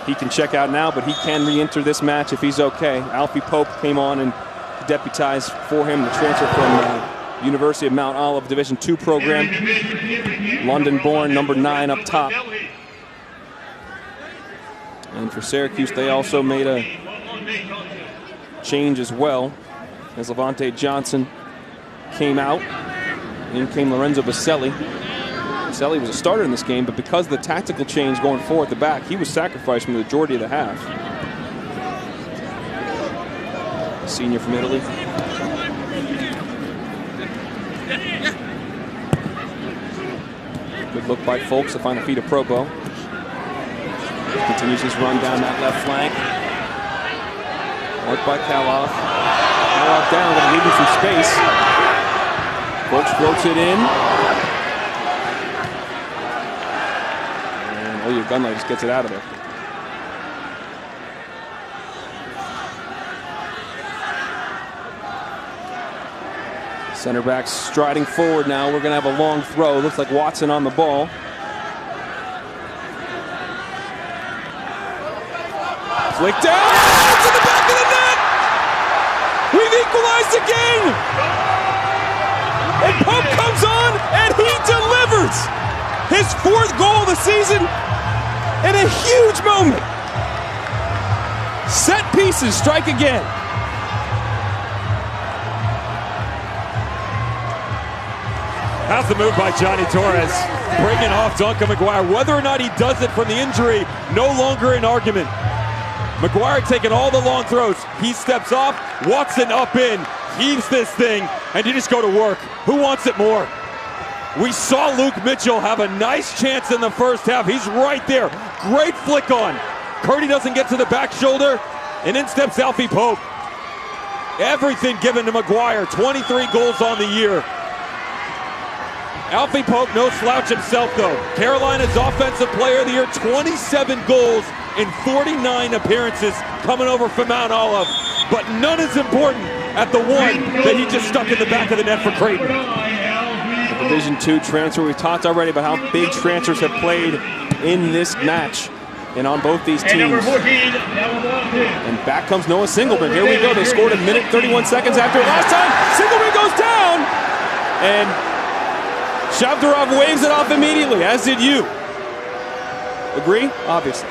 he can check out now, but he can re-enter this match if he's okay. Alfie Pope came on and deputized for him, the transfer from University of Mount Olive Division II program. London-born, number 9 up top. And for Syracuse, they also made a change as well, as Levante Johnson came out. In came Lorenzo Baselli. Baselli was a starter in this game, but because of the tactical change going forward at the back, he was sacrificed for the majority of the half. Senior from Italy. Good look by Folks to find the feet of Probo. Continues his run down that left flank. Work by Kaloff. Kaloff down, going to leave him some space. Folks floats it in. And Oya Gunlight just gets it out of there. Center back striding forward now. We're going to have a long throw. Looks like Watson on the ball. Flick down to the back of the net. We've equalized again. And Pope comes on and he delivers. His 4th goal of the season in a huge moment. Set pieces strike again. How's the move by Johnny Torres, breaking off Duncan McGuire. Whether or not he does it from the injury, no longer an argument. McGuire taking all the long throws. He steps off, Watson up in, heaves this thing, and you just go to work. Who wants it more? We saw Luke Mitchell have a nice chance in the first half. He's right there. Great flick on. Curdy doesn't get to the back shoulder, and in steps Alfie Pope. Everything given to McGuire. 23 goals on the year. Alfie Pope, no slouch himself, though. Carolina's Offensive Player of the Year, 27 goals in 49 appearances coming over from Mount Olive. But none is important at the one that he just stuck in the back of the net for Creighton. The Division II transfer, we've talked already about how big transfers have played in this match and on both these teams. And back comes Noah Singleton. Here we go. They scored a minute 31 seconds after last time. Singleton goes down. And Shavdarov waves it off immediately, as did you. Agree? Obviously.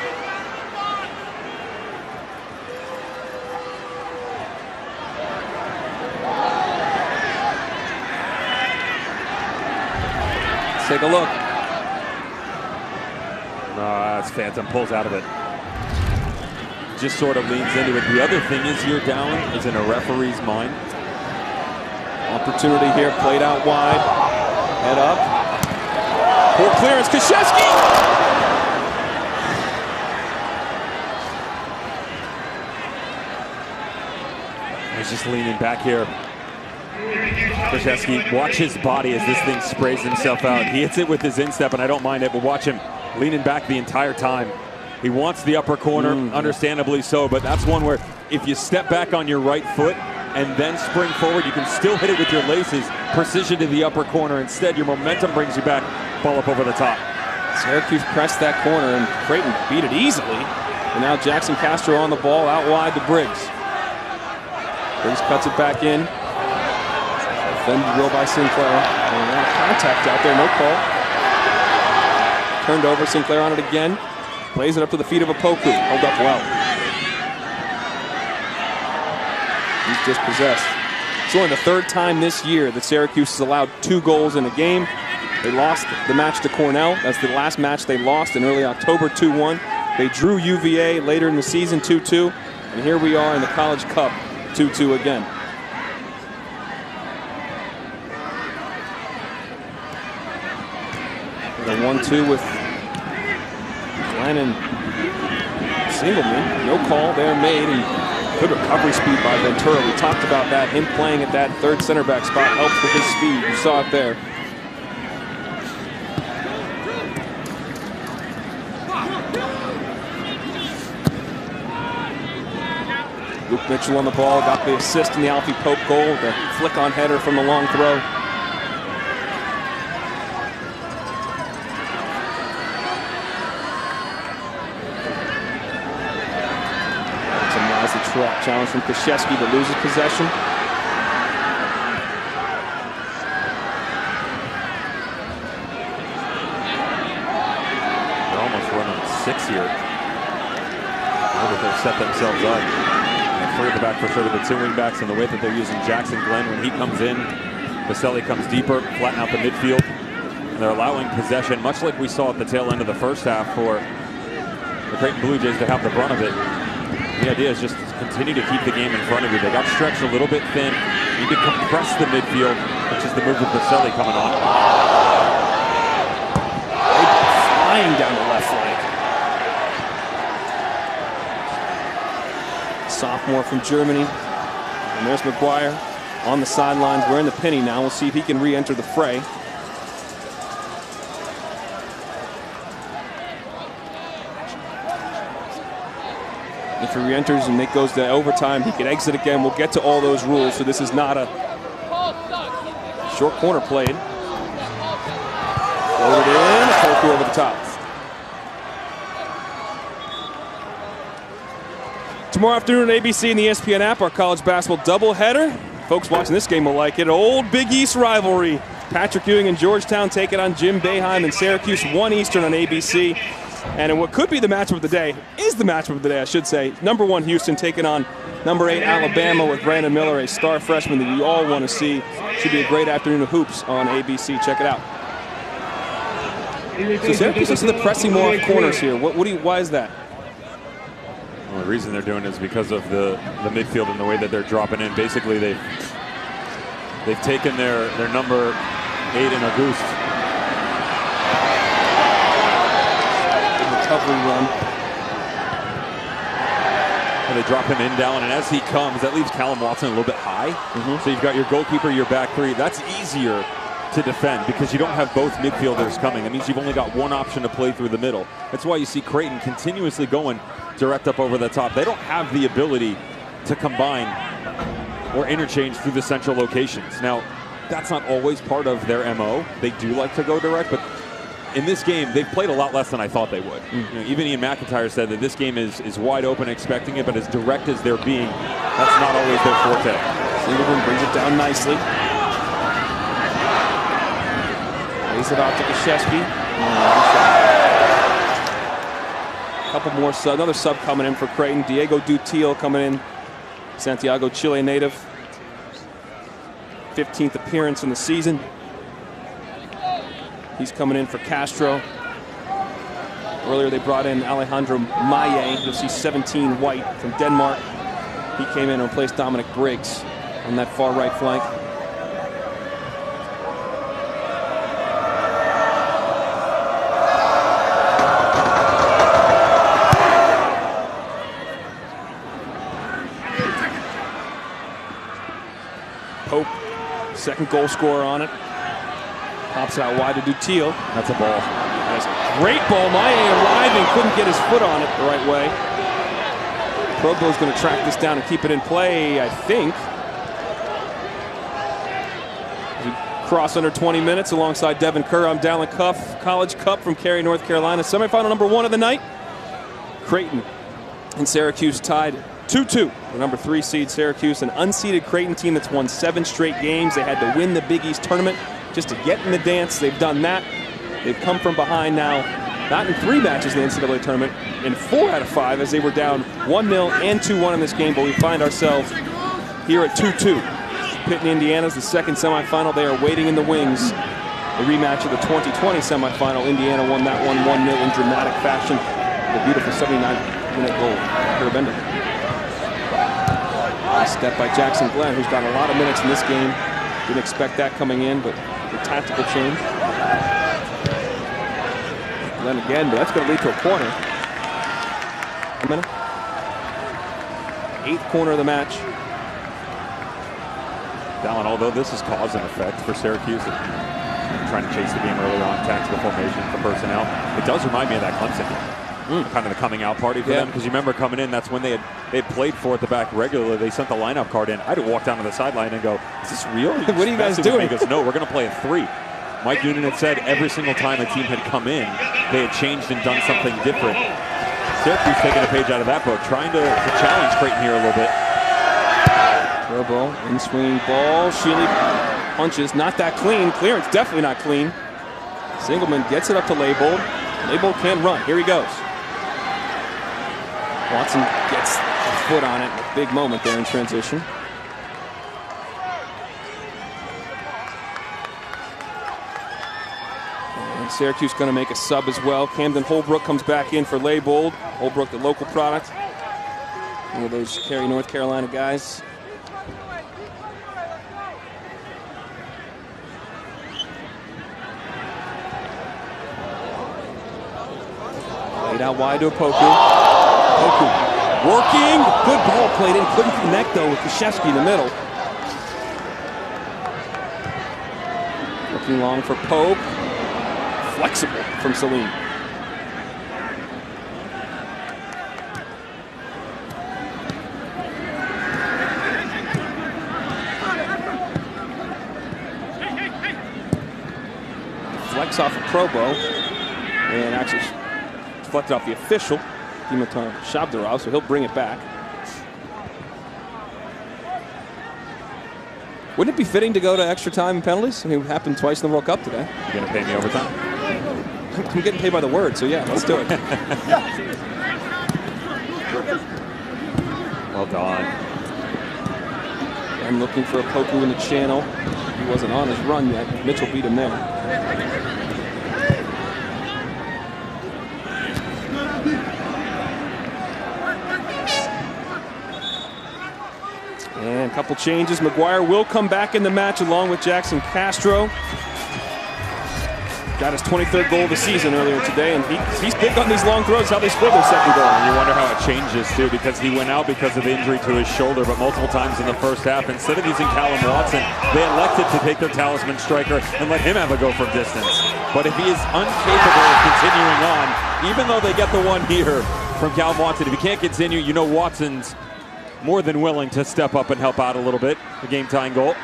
Let's take a look. That's Phantom, pulls out of it. Just sort of leans into it. The other thing is here, Dallin, is in a referee's mind. Opportunity here, played out wide. Head up. Poor clearance, Krzyzewski! He's just leaning back here. Krzyzewski, watch his body as this thing sprays himself out. He hits it with his instep, and I don't mind it, but watch him leaning back the entire time. He wants the upper corner, understandably so, but that's one where if you step back on your right foot and then spring forward, you can still hit it with your laces, precision to the upper corner. Instead, your momentum brings you back, ball up over the top. Syracuse pressed that corner, and Creighton beat it easily. And now Jackson Castro on the ball, out wide to Briggs. Briggs cuts it back in. Defended well by Sinclair. And a lot of contact out there, no call. Turned over, Sinclair on it again. Plays it up to the feet of Opoku. Held up well. He's dispossessed. It's only the third time this year that Syracuse has allowed 2 goals in a game. They lost the match to Cornell. That's the last match they lost in early October, 2-1. They drew UVA later in the season, 2-2. And here we are in the College Cup, 2-2 again. The 1-2 with Glenn and Singleman. No call there made, and good recovery speed by Ventura. We talked about that. Him playing at that third center back spot helps with his speed. You saw it there. Luke Mitchell on the ball, got the assist in the Alfie Pope goal, the flick-on header from the long throw. Challenge from Krzyzewski to lose his possession. They're almost running 6 here. Now that they've set themselves up. And 3 at the back for sure with the 2 wing backs, and the way that they're using Jackson Glenn when he comes in. Baselli comes deeper, flatten out the midfield. And they're allowing possession, much like we saw at the tail end of the first half, for the Creighton Blue Jays to have the brunt of it. The idea is just to continue to keep the game in front of you. They got stretched a little bit thin. You can compress the midfield, which is the move with Baselli coming on. Flying down the left flank. Sophomore from Germany. And there's McGuire on the sidelines wearing the penny now. We'll see if he can re-enter the fray. If he re-enters and it goes to overtime, he can exit again. We'll get to all those rules, so this is not a short corner played. Floated in, Opoku over the top. Tomorrow afternoon at ABC and the ESPN app, our college basketball doubleheader. Folks watching this game will like it. Old Big East rivalry. Patrick Ewing and Georgetown taking on Jim Boeheim and Syracuse, 1 Eastern on ABC. And in what could be the matchup of the day, is the matchup of the day, I should say. Number 1 Houston taking on number 8 Alabama with Brandon Miller, a star freshman that you all want to see. Should be a great afternoon of hoops on ABC. Check it out. So Syracuse looks like they're pressing more off corners here. Why is that? Well, the reason they're doing it is because of the midfield and the way that they're dropping in. Basically, they've taken their number 8 in Auguste. Recovery run. and they drop him in down, and as he comes, that leaves Callum Watson a little bit high. So you've got your goalkeeper, your back three. That's easier to defend because you don't have both midfielders coming. That means you've only got one option to play through the middle. That's why you see Creighton continuously going direct up over the top. They don't have the ability to combine or interchange through the central locations. Now, that's not always part of their MO. They do like to go direct, but in this game, they've played a lot less than I thought they would. You know, even Ian McIntyre said that this game is wide open, expecting it, but as direct as they're being, that's not always their forte. Singleton brings it down nicely. Lays it out to Krzyzewski. A couple more subs. Another sub coming in for Creighton. Diego Dutil coming in. Santiago, Chile native. 15th appearance in the season. He's coming in for Castro. Earlier they brought in Alejandro Maye. You'll see 17 white from Denmark. He came in and replaced Dominic Briggs on that far right flank. Pope, second goal scorer on it. Pops it out wide to Dutil. That's a ball. That's a great ball. Maye arriving, couldn't get his foot on it the right way. Probo's going to track this down and keep it in play, I think. Cross under 20 minutes alongside Devin Kerr. I'm Dallin Cuff, College Cup from Cary, North Carolina. Semifinal number 1 of the night. Creighton and Syracuse tied 2-2. The number 3 seed Syracuse, an unseeded Creighton team that's won 7 straight games. They had to win the Big East tournament just to get in the dance. They've done that. They've come from behind now, not in 3 matches in the NCAA tournament, in 4 out of 5 as they were down 1-0 and 2-1 in this game, but we find ourselves here at 2-2. Pitt and Indiana's the second semifinal. They are waiting in the wings. The rematch of the 2020 semifinal. Indiana won that one 1-0 in dramatic fashion. The beautiful 79-minute goal. Bender. Nice step by Jackson Glenn, who's got a lot of minutes in this game. Didn't expect that coming in, but the tactical change. Glenn again, but that's going to lead to a corner. A minute. 8th corner of the match. Dallin, although this is cause and effect for Syracuse, trying to chase the game early on, tactical formation for personnel, it does remind me of that Clemson game. Kind of the coming out party for them, because you remember coming in, that's when they had played 4 at the back regularly. They sent the lineup card in. I had to walk down to the sideline and go, is this real? What are you guys doing? He goes, no, we're going to play a 3. Mike Noonan had said every single time a team had come in, they had changed and done something different. Syracuse taking a page out of that book, trying to challenge Creighton here a little bit. Throw ball, in-swinging ball. Shealy punches, not that clean. Clearance definitely not clean. Singleman gets it up to Leibold. Leibold can run. Here he goes. Watson gets a foot on it. A big moment there in transition. And Syracuse going to make a sub as well. Camden Holbrook comes back in for Leibold. Holbrook, the local product. One of those Cary, North Carolina guys. Laid out wide to Opoku. Opoku working. Good ball played in. Couldn't connect though with Krzyzewski in the middle. Looking long for Pope. Flexible from Salim. Flex off of Probo. And actually deflected off the official, Dimitar Shabdarov, so he'll bring it back. Wouldn't it be fitting to go to extra time and penalties? I mean, it happened twice in the World Cup today. You gonna pay me overtime? I'm getting paid by the word, so yeah, let's do it. Well done. I'm looking for a Opoku in the channel. He wasn't on his run yet. Mitchell beat him there. And a couple changes. McGuire will come back in the match along with Jackson Castro. got his 23rd goal of the season earlier today, and he's big on these long throws, how they score their second goal. And you wonder how it changes, too, because he went out because of injury to his shoulder, but multiple times in the first half, instead of using Callum Watson, they elected to take their talisman striker and let him have a go from distance. But if he is incapable of continuing on, even though they get the one here from Callum Watson, if he can't continue, you know Watson's more than willing to step up and help out a little bit. The game-tying goal.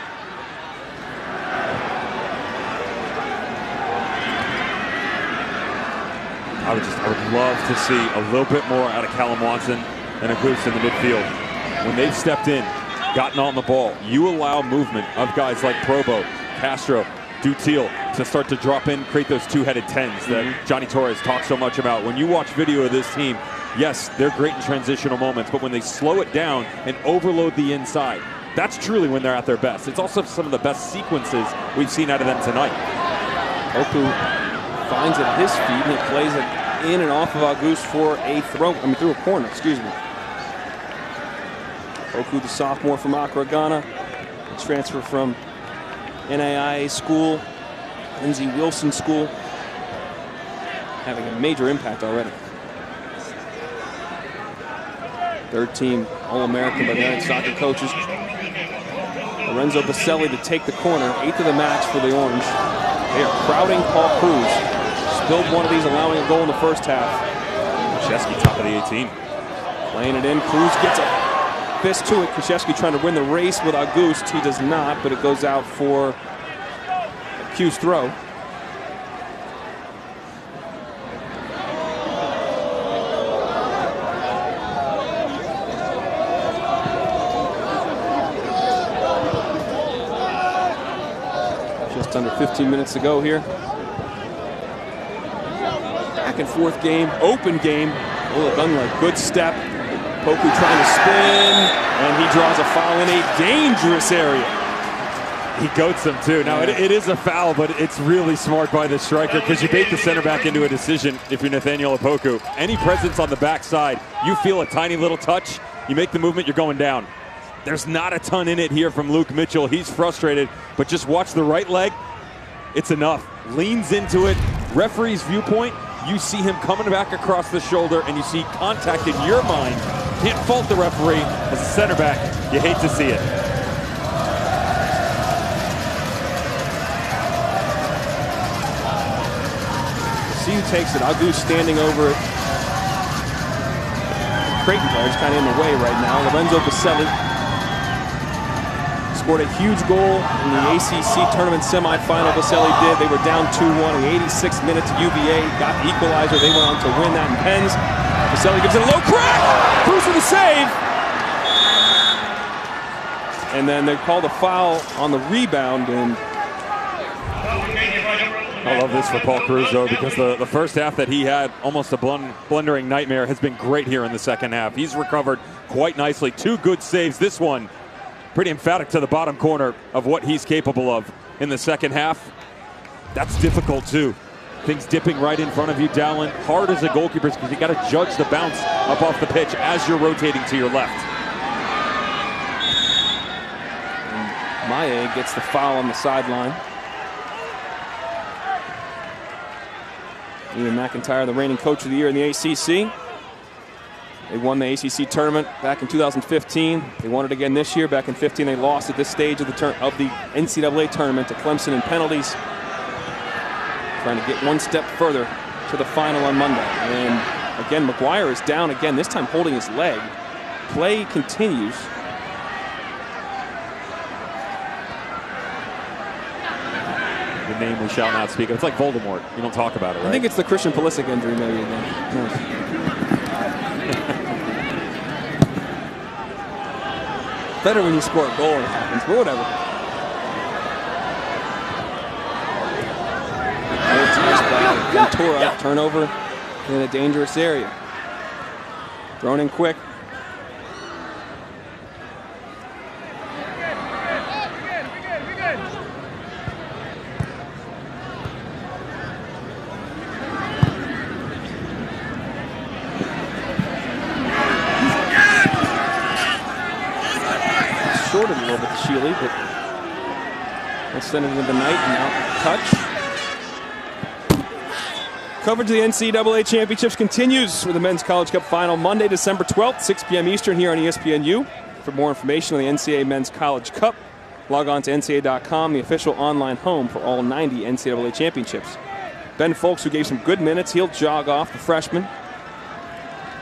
I would love to see a little bit more out of Callum Watson and a goose in the midfield. When they've stepped in, gotten on the ball, you allow movement of guys like Probo, Castro, Dutil to start to drop in, create those two-headed tens that Johnny Torres talks so much about. When you watch video of this team, yes, they're great in transitional moments, but when they slow it down and overload the inside, that's truly when they're at their best. It's also some of the best sequences we've seen out of them tonight. Oku finds it at his feet, and it plays it in and off of Auguste for a through a corner, excuse me. Oku, the sophomore from Accra, Ghana, a transfer from NAIA school, Lindsey Wilson school, having a major impact already. Third team All-American by the United Soccer coaches. Lorenzo Baselli to take the corner, 8th of the match for the Orange. They are crowding Paul Cruz. Spilled one of these, allowing a goal in the first half. Krzyzewski, top of the 18. Playing it in, Cruz gets a fist to it. Krzyzewski trying to win the race with Auguste. He does not, but it goes out for a Q's throw. Just under 15 minutes to go here. Back and forth game, open game. Ola Gunler, good step. Poku trying to spin, and he draws a foul in a dangerous area. He goats him too. Now it is a foul, but it's really smart by the striker because you bait the center back into a decision if you're Nathaniel Opoku. Any presence on the backside, you feel a tiny little touch, you make the movement, you're going down. There's not a ton in it here from Luke Mitchell. He's frustrated, but just watch the right leg. It's enough. Leans into it. Referee's viewpoint, you see him coming back across the shoulder, and you see contact in your mind. Can't fault the referee. As a center back, you hate to see it. See who takes it. Auguste standing over it. Creighton player's kind of in the way right now. Lorenzo Baselli scored a huge goal in the ACC tournament semifinal. Baselli did. They were down 2-1 in the 86th minute to UVA. Got the equalizer. They went on to win that in pens. Baselli gives it a low crack. Cruz with a save. And then they called a foul on the rebound. And I love this for Paul Cruz, though, because the first half that he had, almost a blundering nightmare, has been great here in the second half. He's recovered quite nicely. 2 good saves. This one pretty emphatic to the bottom corner of what he's capable of in the second half. That's difficult, too. Things dipping right in front of you, Dallin. Hard as a goalkeeper because you got to judge the bounce up off the pitch as you're rotating to your left. And Maye gets the foul on the sideline. Ian McIntyre, the reigning coach of the year in the ACC. They won the ACC tournament back in 2015. They won it again this year. Back in 15, they lost at this stage of the NCAA tournament to Clemson in penalties. Trying to get one step further to the final on Monday. And again, McGuire is down again, this time holding his leg. Play continues. The name we shall not speak of. It's like Voldemort. You don't talk about it, right? I think it's the Christian Pulisic injury maybe again. No. Better when you score a goal and it happens, but whatever. Ventura, turnover in a dangerous area. Thrown in quick. Shorted a little bit to Shealy, but let's send it into the night and now touch. Coverage of the NCAA championships continues with the Men's College Cup Final Monday, December 12th, 6 p.m. Eastern here on ESPNU. For more information on the NCAA Men's College Cup, log on to NCAA.com, the official online home for all 90 NCAA championships. Ben Folks, who gave some good minutes, he'll jog off, the freshman.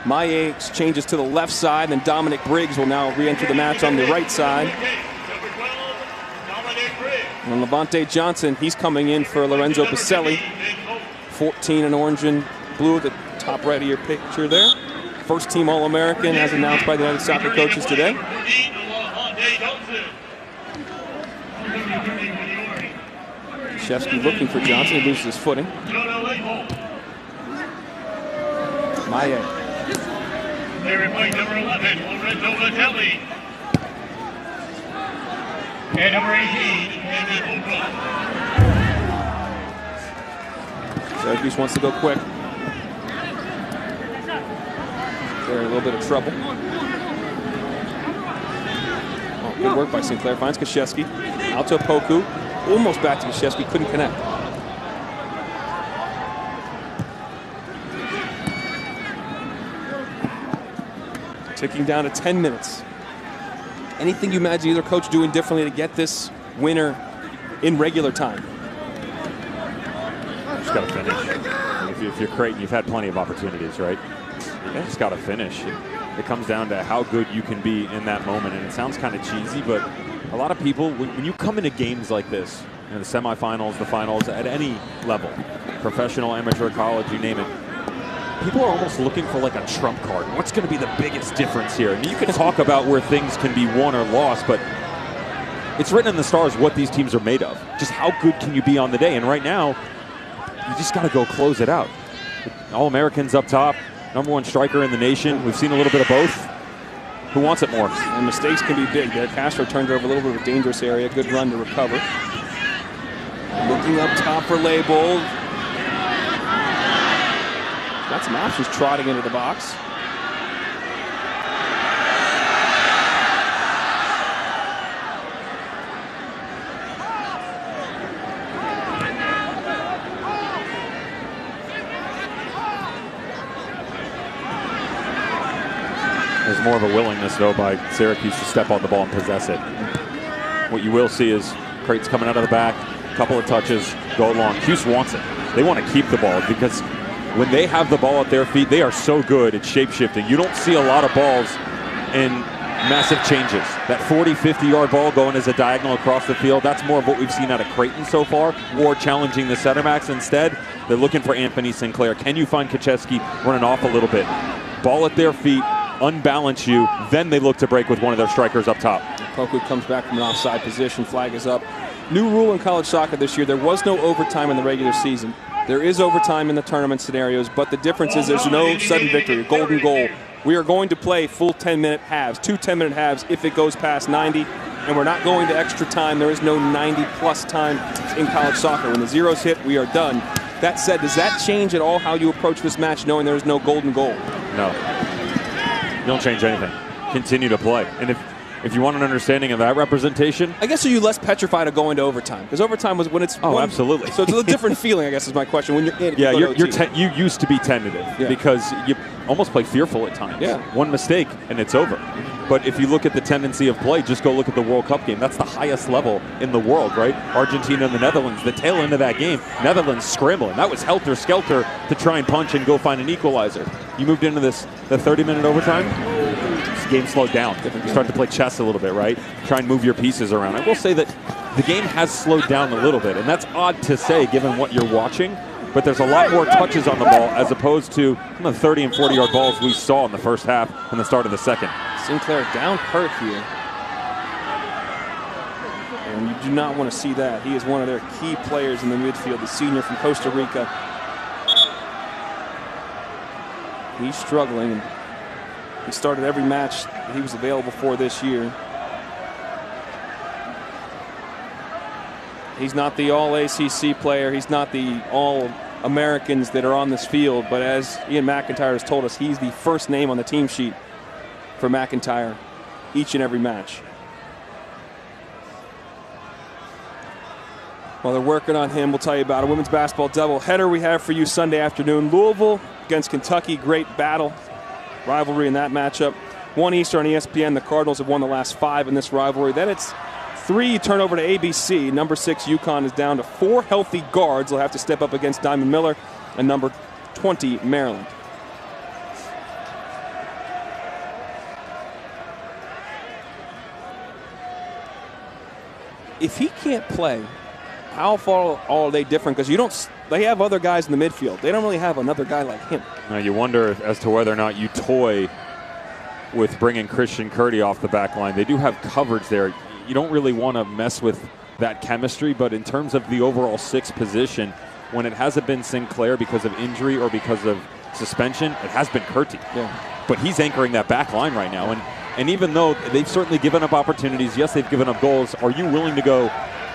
Maye changes to the left side, and Dominic Briggs will now re-enter the match on the right side. And Levante Johnson, he's coming in for Lorenzo Baselli. 14 in orange and blue at the top right of your picture there. First team All-American as announced by the United Soccer coaches today. Shevsky looking for Johnson. He loses his footing. Maye. Clearing point number 11, Lorenzo Baselli. And number 18, Andy Oka. Syracuse wants to go quick. They're in a little bit of trouble. Oh, good work by Sinclair. Finds Kashevsky. Out to Poku. Almost back to Kashevsky. Couldn't connect. Ticking down to 10 minutes. Anything you imagine either coach doing differently to get this winner in regular time? Just got to finish. If you're Creighton, you've had plenty of opportunities, right? You just got to finish. It comes down to how good you can be in that moment, and it sounds kind of cheesy, but a lot of people, when you come into games like this, you know, the semifinals, the finals, at any level, professional, amateur, college, you name it, people are almost looking for like a trump card. What's going to be the biggest difference here? I mean, you can talk about where things can be won or lost, but it's written in the stars what these teams are made of. Just how good can you be on the day? And right now, you just got to go close it out. All-Americans up top, #1 striker in the nation. We've seen a little bit of both. Who wants it more? And mistakes can be big there. Castro turned over a little bit of a dangerous area. Good run to recover. Looking up top for Leibold. Got some options trotting into the box. There's more of a willingness, though, by Syracuse to step on the ball and possess it. What you will see is Creighton's coming out of the back, a couple of touches, go long. Cuse wants it. They want to keep the ball because when they have the ball at their feet, they are so good at shape-shifting. You don't see a lot of balls in massive changes. That 40, 50-yard ball going as a diagonal across the field, that's more of what we've seen out of Creighton so far, or challenging the center backs. Instead, they're looking for Anthony Sinclair. Can you find Kachevsky running off a little bit? Ball at their feet, unbalance you, then they look to break with one of their strikers up top. Poku comes back from an offside position, flag is up. New rule in college soccer this year, there was no overtime in the regular season. There is overtime in the tournament scenarios, but the difference is there's no sudden victory, a golden goal. We are going to play full 10-minute halves, 2 10-minute halves if it goes past 90, and we're not going to extra time. There is no 90-plus time in college soccer. When the zeros hit, we are done. That said, does that change at all how you approach this match knowing there is no golden goal? No. You don't change anything. Continue to play. And if you want an understanding of that representation, I guess are you less petrified of going to overtime? Because overtime was when it's absolutely. So it's a little different feeling, I guess, is my question. When you're in, yeah, you used to be tentative because you almost play fearful at times. Yeah. One mistake and it's over. But if you look at the tendency of play, just go look at the World Cup game. That's the highest level in the world, right? Argentina and the Netherlands, the tail end of that game, Netherlands scrambling. That was helter-skelter to try and punch and go find an equalizer. You moved into the 30-minute overtime, this game slowed down. You start to play chess a little bit, right? Try and move your pieces around. I will say that the game has slowed down a little bit, and that's odd to say given what you're watching. But there's a lot more touches on the ball as opposed to the 30 and 40-yard balls we saw in the first half and the start of the second. Sinclair down hurt here. And you do not want to see that. He is one of their key players in the midfield, the senior from Costa Rica. He's struggling. He started every match that he was available for this year. He's not the all-ACC player. He's not the all-Americans that are on this field. But as Ian McIntyre has told us, he's the first name on the team sheet for McIntyre each and every match. While they're working on him, we'll tell you about a women's basketball doubleheader we have for you Sunday afternoon. Louisville against Kentucky, great battle, rivalry in that matchup. 1 Eastern on ESPN. The Cardinals have won the last 5 in this rivalry. Then it's 3 turnover to ABC. Number 6 UConn is down to 4 healthy guards. They'll have to step up against Diamond Miller and number 20 Maryland. If he can't play, how far are they different? Because they have other guys in the midfield. They don't really have another guy like him. Now you wonder as to whether or not you toy with bringing Christian Curdy off the back line. They do have coverage there. You don't really want to mess with that chemistry, but in terms of the overall 6 position, when it hasn't been Sinclair because of injury or because of suspension, it has been Curdy. Yeah. But he's anchoring that back line right now. And even though they've certainly given up opportunities, yes, they've given up goals, are you willing to go,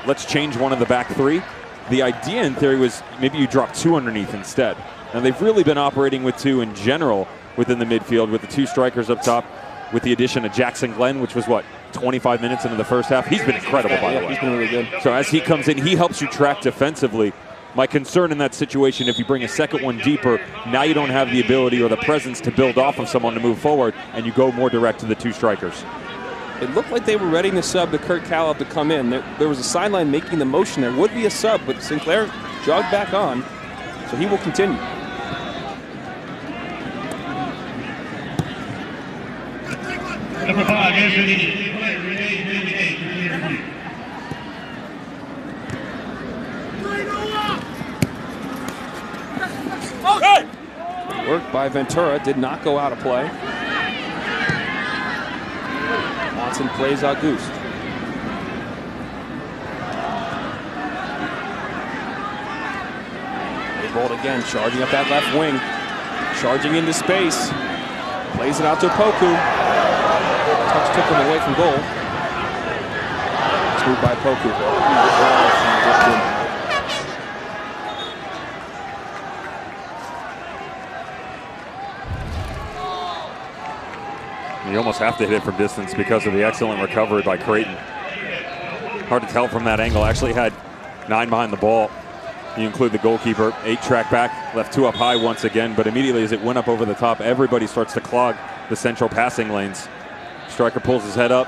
let's change one of the back 3? The idea in theory was maybe you drop 2 underneath instead. Now they've really been operating with 2 in general within the midfield, with the 2 strikers up top, with the addition of Jackson Glenn, which was, 25 minutes into the first half? He's been incredible, by the way. He's been really good. So as he comes in, he helps you track defensively. My concern in that situation, if you bring a second one deeper, now you don't have the ability or the presence to build off of someone to move forward, and you go more direct to the 2 strikers. It looked like they were ready to sub to Kurt Caleb to come in. There was a sideline making the motion. There would be a sub, but Sinclair jogged back on, so he will continue. Number 5, Anthony. Work by Ventura, did not go out of play. Watson plays Auguste. They rolled again, charging up that left wing. Charging into space. Plays it out to Poku. Touch took him away from goal. It's moved by Poku. You almost have to hit it from distance because of the excellent recovery by Creighton. Hard to tell from that angle. Actually had 9 behind the ball. You include the goalkeeper, 8 track back, left 2 up high once again, but immediately as it went up over the top, everybody starts to clog the central passing lanes. Striker pulls his head up.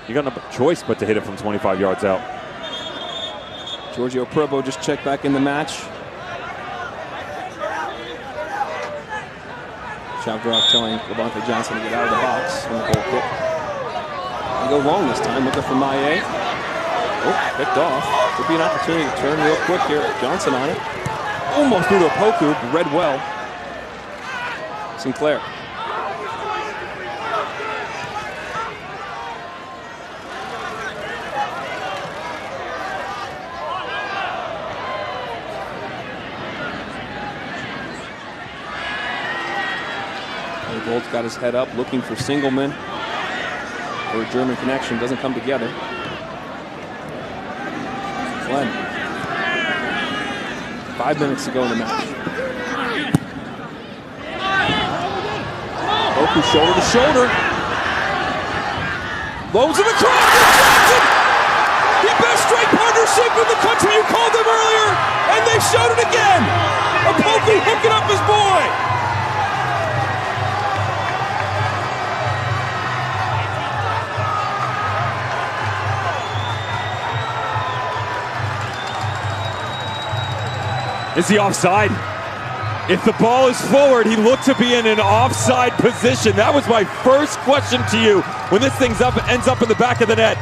You got no choice but to hit it from 25 yards out. Giorgio Probo just checked back in the match. Chavdorov telling Levante Johnson to get out of the box on the goal kick. They go long this time, looking for Maillet. Oh, picked off. Could be an opportunity to turn real quick here. Johnson on it. Almost threw to a Poku, read well. Sinclair. Gold's got his head up, looking for Singleman. Or a German connection, doesn't come together. Glenn. 5 minutes to go in the match. Poku shoulder to shoulder. Loads in the cross. Johnson! The best strike partnership in the country. You called them earlier, and they showed it again. Poku hooking up his boy. Is he offside? If the ball is forward, he looked to be in an offside position. That was my first question to you when this thing's ends up in the back of the net.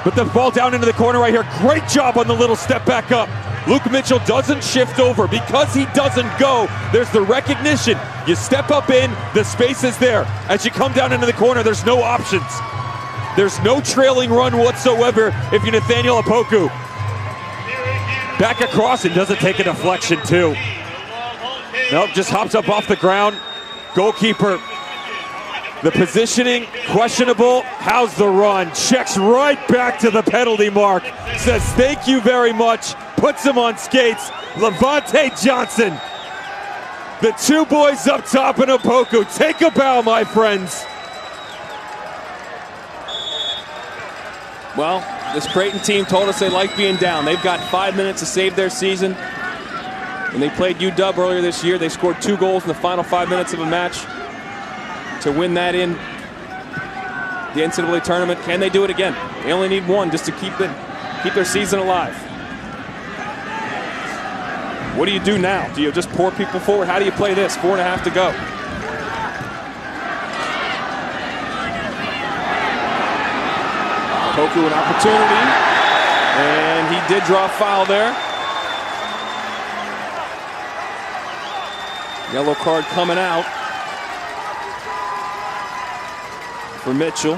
But the ball down into the corner right here. Great job on the little step back up. Luke Mitchell doesn't shift over. Because he doesn't go, there's the recognition. You step up in, the space is there. As you come down into the corner, there's no options. There's no trailing run whatsoever if you're Nathaniel Opoku. Back across and doesn't take a deflection too. Nope, just hops up off the ground. Goalkeeper, the positioning, questionable. How's the run? Checks right back to the penalty mark. Says thank you very much. Puts him on skates. Levante Johnson. The 2 boys up top in Opoku. Take a bow, my friends. Well, This Creighton team told us they like being down. They've got 5 minutes to save their season. When they played UW earlier this year, they scored 2 goals in the final 5 minutes of a match to win that in the NCAA tournament. Can they do it again? They only need one just to keep their season alive. What do you do now? Do you just pour people forward? How do you play this? 4.5 to go. Poku an opportunity, and he did draw a foul there. Yellow card coming out for Mitchell.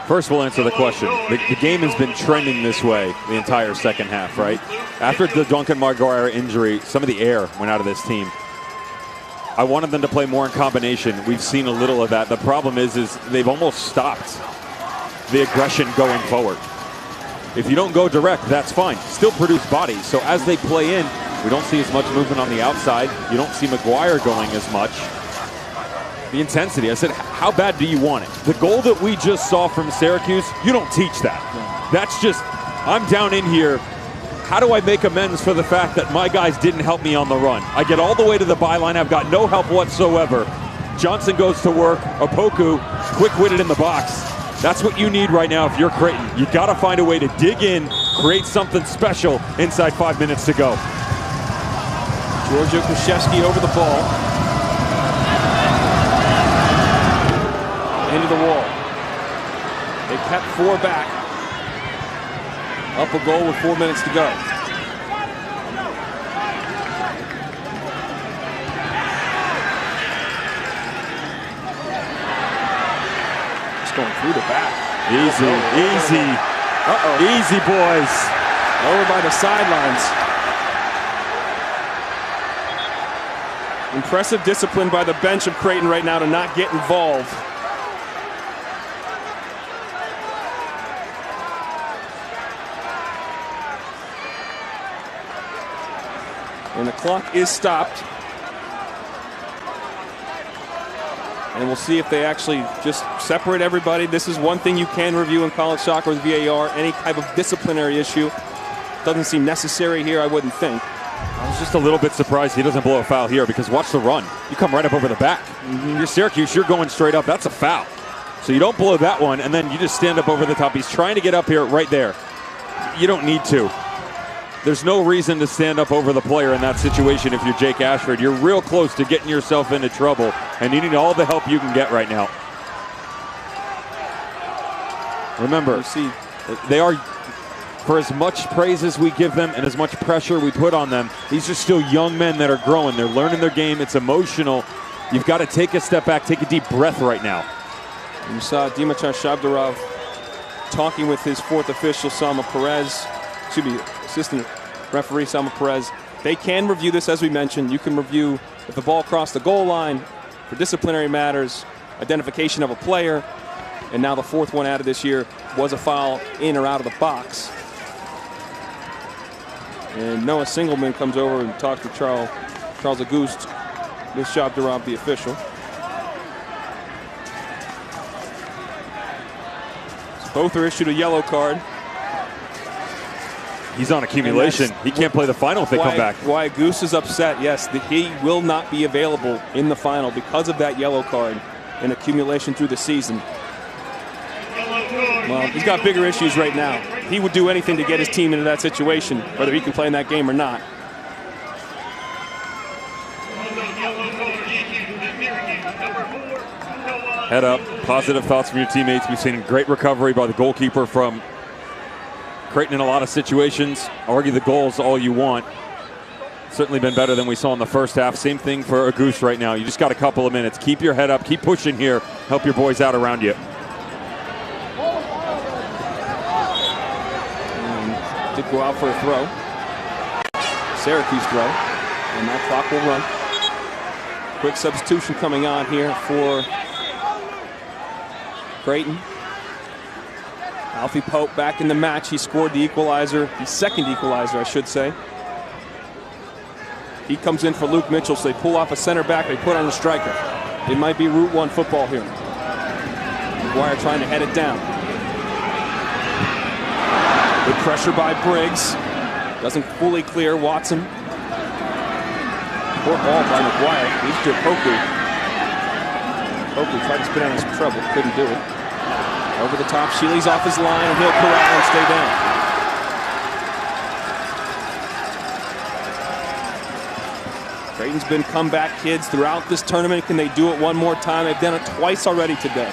First, we'll answer the question. The game has been trending this way the entire second half, right? After the Duncan McGuire injury, some of the air went out of this team. I wanted them to play more in combination. We've seen a little of that. The problem is they've almost stopped the aggression going forward. If you don't go direct, that's fine. Still produce bodies. So as they play in, we don't see as much movement on the outside. You don't see McGuire going as much. The intensity, I said, how bad do you want it? The goal that we just saw from Syracuse, you don't teach that. That's just, I'm down in here. How do I make amends for the fact that my guys didn't help me on the run? I get all the way to the byline. I've got no help whatsoever. Johnson goes to work. Opoku, quick-witted in the box. That's what you need right now if you're Creighton. You got to find a way to dig in, create something special inside 5 minutes to go. Giorgio Krzyzewski over the ball. Into the wall. They kept 4 back. Up a goal with 4 minutes to go. Just going through the back. Easy, easy. Easy, boys. Over by the sidelines. Impressive discipline by the bench of Creighton right now to not get involved. And the clock is stopped. And we'll see if they actually just separate everybody. This is one thing you can review in college soccer with VAR. Any type of disciplinary issue. Doesn't seem necessary here, I wouldn't think. I was just a little bit surprised he doesn't blow a foul here because watch the run. You come right up over the back. You're Syracuse, you're going straight up. That's a foul. So you don't blow that one, and then you just stand up over the top. He's trying to get up here right there. You don't need to. There's no reason to stand up over the player in that situation if you're Jake Ashford. You're real close to getting yourself into trouble, and you need all the help you can get right now. Remember, they are, for as much praise as we give them and as much pressure we put on them, these are still young men that are growing. They're learning their game. It's emotional. You've got to take a step back, take a deep breath right now. You saw Dimitar Shabdarov talking with his 4th official, Salma Perez. Assistant referee Salma Perez. They can review this, as we mentioned. You can review if the ball crossed the goal line for disciplinary matters, identification of a player, and now the 4th one added this year was a foul in or out of the box. And Noah Singleman comes over and talks to Charles Auguste, with Shabdarov, the official. So both are issued a yellow card. He's on accumulation. He can't play the final if they come back. Why Goose is upset, yes, he will not be available in the final because of that yellow card and accumulation through the season. Well, he's got bigger issues right now. He would do anything to get his team into that situation, whether he can play in that game or not. Head up. Positive thoughts from your teammates. We've seen great recovery by the goalkeeper from Creighton in a lot of situations. Argue the goals all you want. Certainly been better than we saw in the first half. Same thing for Auguste right now. You just got a couple of minutes. Keep your head up. Keep pushing here. Help your boys out around you. And did go out for a throw. Syracuse throw. And that clock will run. Quick substitution coming on here for Creighton. Alfie Pope back in the match. He scored the equalizer, the second equalizer, I should say. He comes in for Luke Mitchell, so they pull off a center back, they put on a striker. It might be Route 1 football here. McGuire trying to head it down. Good pressure by Briggs. Doesn't fully clear Watson. Poor ball by McGuire. Leads to Poku. Poku tried to spin out his treble. Couldn't do it. Over the top. Shealy's off his line, and he'll corral and stay down. Creighton's been comeback kids throughout this tournament. Can they do it one more time? They've done it twice already today.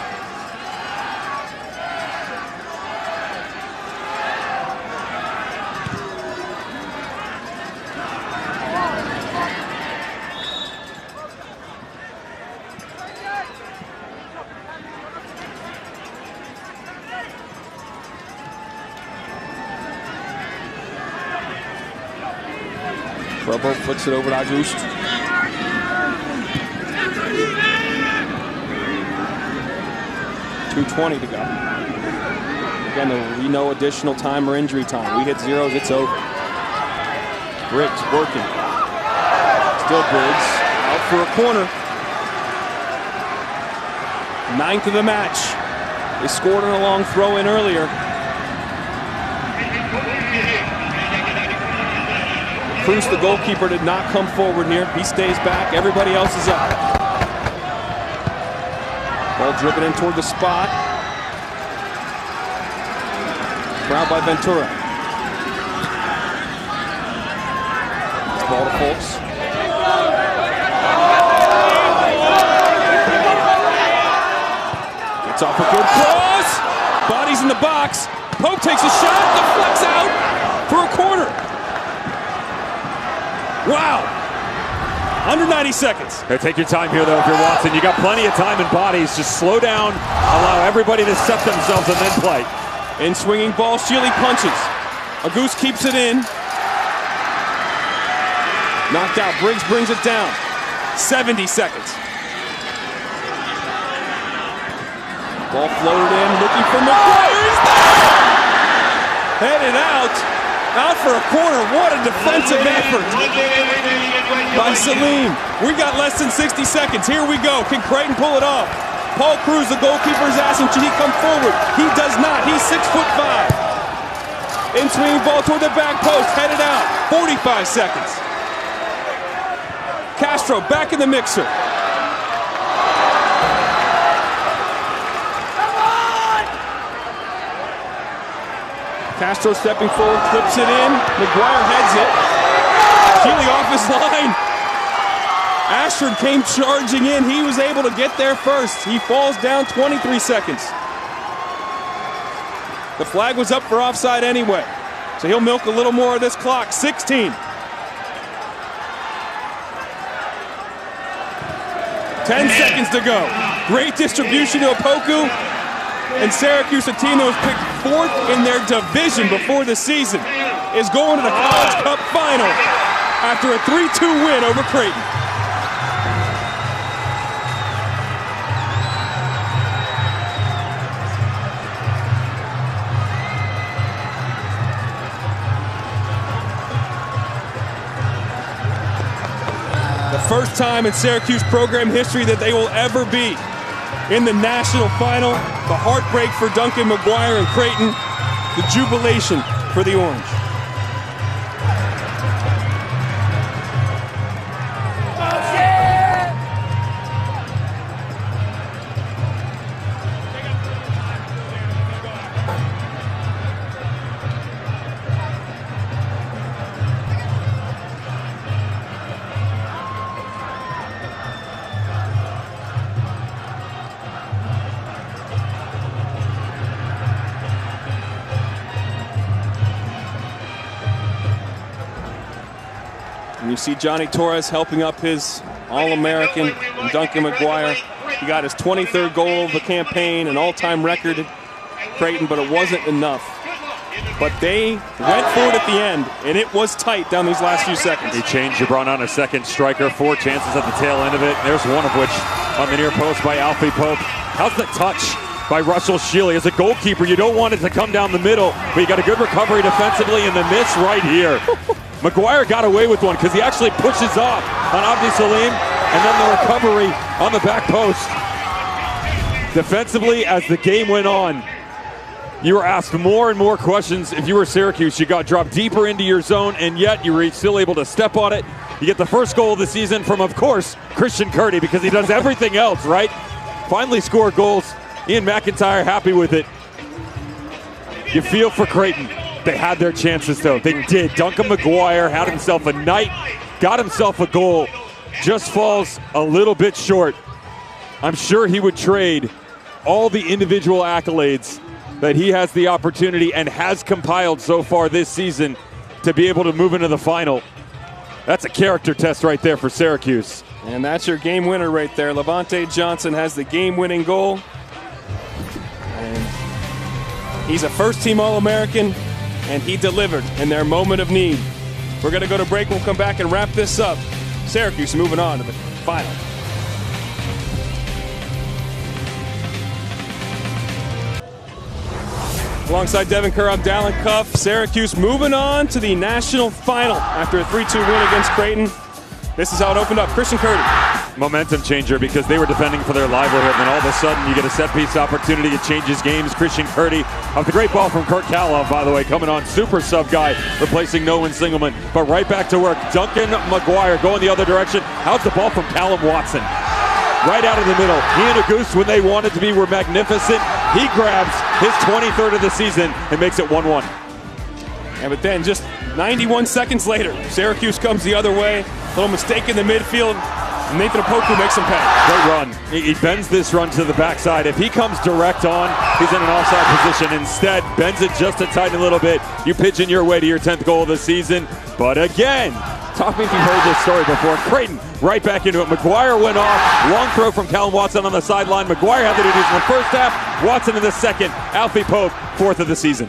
Provo flicks it over to August. .220 to go. Again, there will be no additional time or injury time. We hit zeros, it's over. Briggs working. Still Briggs. Out for a corner. 9th of the match. They scored on a long throw in earlier. Cruz, the goalkeeper, did not come forward here. He stays back. Everybody else is up. Ball driven in toward the spot. Crowd by Ventura. Ball to Folks. It's off a good cross. Bodies in the box. Pope takes a shot. Deflects out for a corner. Wow. Under 90 seconds. Hey, take your time here, though, if you're Watson. You got plenty of time and bodies. Just slow down. Allow everybody to set themselves and then play. In swinging ball, Shealy punches. August keeps it in. Knocked out. Briggs brings it down. 70 seconds. Ball floated in, looking for McGuire. He's there! Headed out. Out for a corner. What a defensive effort by Salim. We got less than 60 seconds. Here we go. Can Creighton pull it off? Paul Cruz, the goalkeeper, is asking, should he come forward? He does not. He's 6'5". In swinging ball toward the back post. Headed out. 45 seconds. Castro back in the mixer. Castro stepping forward, clips it in. McGuire heads it. Shealy off his line. Ashford came charging in. He was able to get there first. He falls down 23 seconds. The flag was up for offside anyway, so he'll milk a little more of this clock. 16. 10 seconds to go. Great distribution to Opoku. And Syracuse, a team that was picked 4th in their division before the season, is going to the College Cup final after a 3-2 win over Creighton. The first time in Syracuse program history that they will ever be in the national final. The heartbreak for Duncan McGuire and Creighton. The jubilation for the Orange. And you see Johnny Torres helping up his All-American and Duncan McGuire. He got his 23rd goal of the campaign, an all-time record at Creighton, but it wasn't enough. But they went for it at the end, and it was tight down these last few seconds. He changed. You brought on a second striker. 4 chances at the tail end of it. There's one of which on the near post by Alfie Pope. How's the touch by Russell Shealy? As a goalkeeper, you don't want it to come down the middle, but you got a good recovery defensively, and the miss right here. McGuire got away with one because he actually pushes off on Abdi Salim, and then the recovery on the back post. Defensively, as the game went on, you were asked more and more questions. If you were Syracuse, you got dropped deeper into your zone, and yet you were still able to step on it. You get the first goal of the season from, of course, Christian Curdy, because he does everything else, right? Finally score goals. Ian McIntyre happy with it. You feel for Creighton. They had their chances, though. They did. Duncan McGuire had himself a night, got himself a goal, just falls a little bit short. I'm sure he would trade all the individual accolades that he has the opportunity and has compiled so far this season to be able to move into the final. That's a character test right there for Syracuse. And that's your game winner right there. Levante Johnson has the game-winning goal. And he's a first-team All-American, and he delivered in their moment of need. We're going to go to break. We'll come back and wrap this up. Syracuse moving on to the final. Alongside Devin Kerr, I'm Dallin Cuff. Syracuse moving on to the national final after a 3-2 win against Creighton. This is how it opened up. Christian Curdy. Momentum changer, because they were defending for their livelihood, and then all of a sudden you get a set-piece opportunity. It changes games. Christian Curdy off the great ball from Kurt Kalov, by the way, coming on, super sub guy, replacing Nolan Singleman. But right back to work. Duncan McGuire going the other direction. How's the ball from Callum Watson? Right out of the middle. He and Auguste, when they wanted to be, were magnificent. He grabs his 23rd of the season and makes it 1-1. Yeah, but then just 91 seconds later, Syracuse comes the other way. A little mistake in the midfield. Nathan Opoku makes him pay. Great run. He bends this run to the backside. If he comes direct on, he's in an offside position. Instead, bends it just a tiny little bit. You pigeon your way to your 10th goal of the season. But again, talk me if you've heard this story before. Creighton right back into it. McGuire went off. Long throw from Callum Watson on the sideline. McGuire had the duties in the first half. Watson in the second. Alfie Pope, 4th of the season.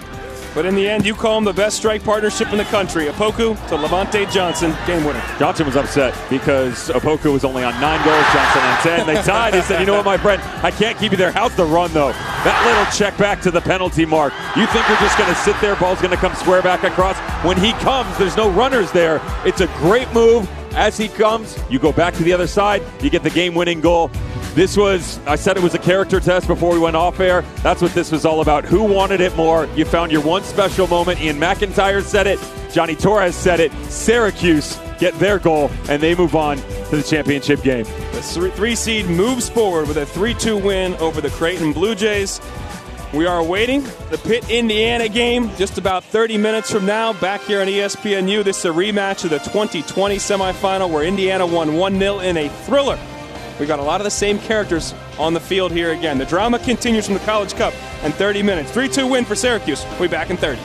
But in the end, you call him the best strike partnership in the country. Opoku to Levante Johnson, game winner. Johnson was upset because Opoku was only on 9 goals, Johnson on 10. They tied. He said, you know what, my friend, I can't keep you there. How's the run, though? That little check back to the penalty mark. You think you're just going to sit there, ball's going to come square back across? When he comes, there's no runners there. It's a great move. As he comes, you go back to the other side, you get the game-winning goal. This was, I said it was a character test before we went off air. That's what this was all about. Who wanted it more? You found your one special moment. Ian McIntyre said it. Johnny Torres said it. Syracuse get their goal, and they move on to the championship game. The 3-seed moves forward with a 3-2 win over the Creighton Blue Jays. We are awaiting the Pitt, Indiana game just about 30 minutes from now. Back here on ESPNU, this is a rematch of the 2020 semifinal where Indiana won 1-0 in a thriller. We've got a lot of the same characters on the field here again. The drama continues from the College Cup in 30 minutes. 3-2 win for Syracuse. We'll be back in 30.